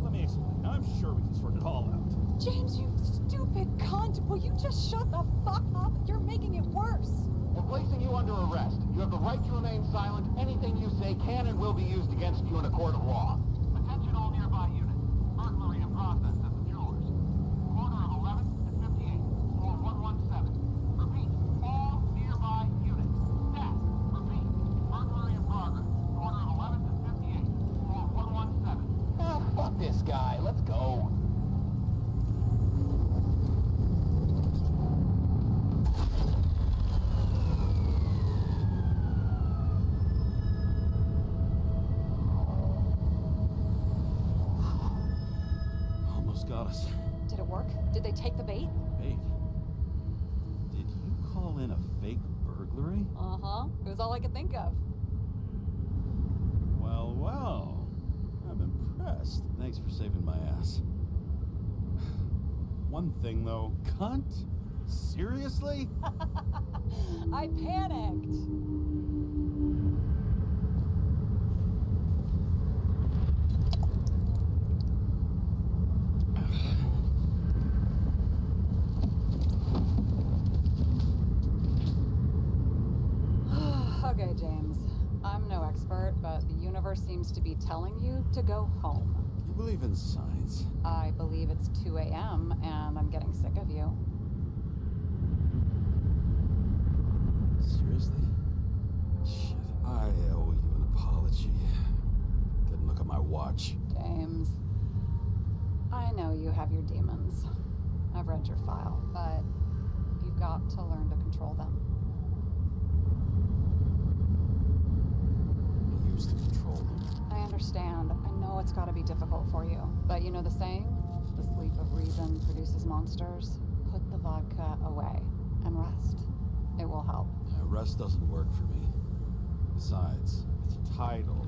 Speaker 3: Let me explain. I'm sure we can sort it all out.
Speaker 2: James, you stupid cunt! Will you just shut the fuck up? You're making it worse!
Speaker 4: We're placing you under arrest. You have the right to remain silent. Anything you say can and will be used against you in a court of law. Attention all nearby units. Burglary in process at the jewelers. Corner of 11th and 58. Floor 117. Repeat. All nearby units. Staff. Repeat. Burglary in progress. Corner of 11th and 58. Floor 117. Ah, fuck this guy. Let's go.
Speaker 3: Almost got us.
Speaker 2: Did it work? Did they take the bait?
Speaker 3: Wait. Did you call in a fake burglary?
Speaker 2: Uh-huh. It was all I could think of.
Speaker 3: Well. I'm impressed. Thanks for saving my ass. One thing, though. Cunt? Seriously?
Speaker 2: I panicked. Okay, James. I'm no expert, but the universe seems to be telling you to go home.
Speaker 3: You believe in science?
Speaker 2: I believe it's 2 a.m. and I'm getting sick of you.
Speaker 3: Seriously? Shit, I owe you an apology. Didn't look at my watch.
Speaker 2: James, I know you have your demons. I've read your file, but you You've got to learn to control them.
Speaker 3: I used to control them.
Speaker 2: I understand. I know it's gotta be difficult for you. But you know the saying? The sleep of reason produces monsters. Put the vodka away and rest. It will help.
Speaker 3: Rest doesn't work for me. Besides, it's a title,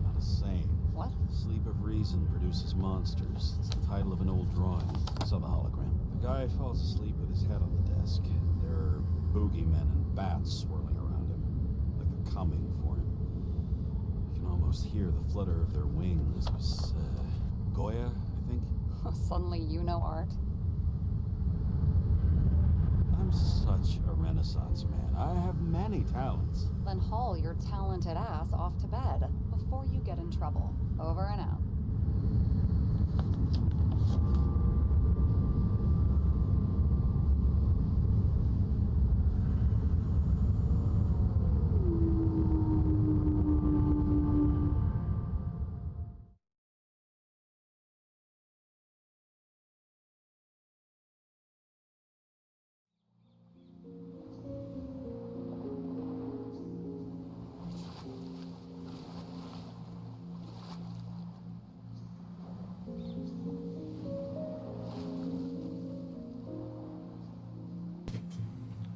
Speaker 3: not a saying.
Speaker 2: What?
Speaker 3: Sleep of Reason produces monsters. It's the title of an old drawing. I saw the hologram. The guy falls asleep with his head on the desk. There are boogeymen and bats swirling around him, like they're coming for him. You can almost hear the flutter of their wings. It was, Goya, I think?
Speaker 2: Suddenly you know art.
Speaker 3: I'm such a Renaissance man. I have many talents.
Speaker 2: Then haul your talented ass off to bed before you get in trouble. Over and out.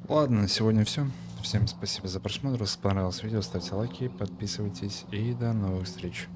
Speaker 1: Ладно, на сегодня все. Всем спасибо за просмотр. Если понравилось видео, ставьте лайки, подписывайтесь и до новых встреч.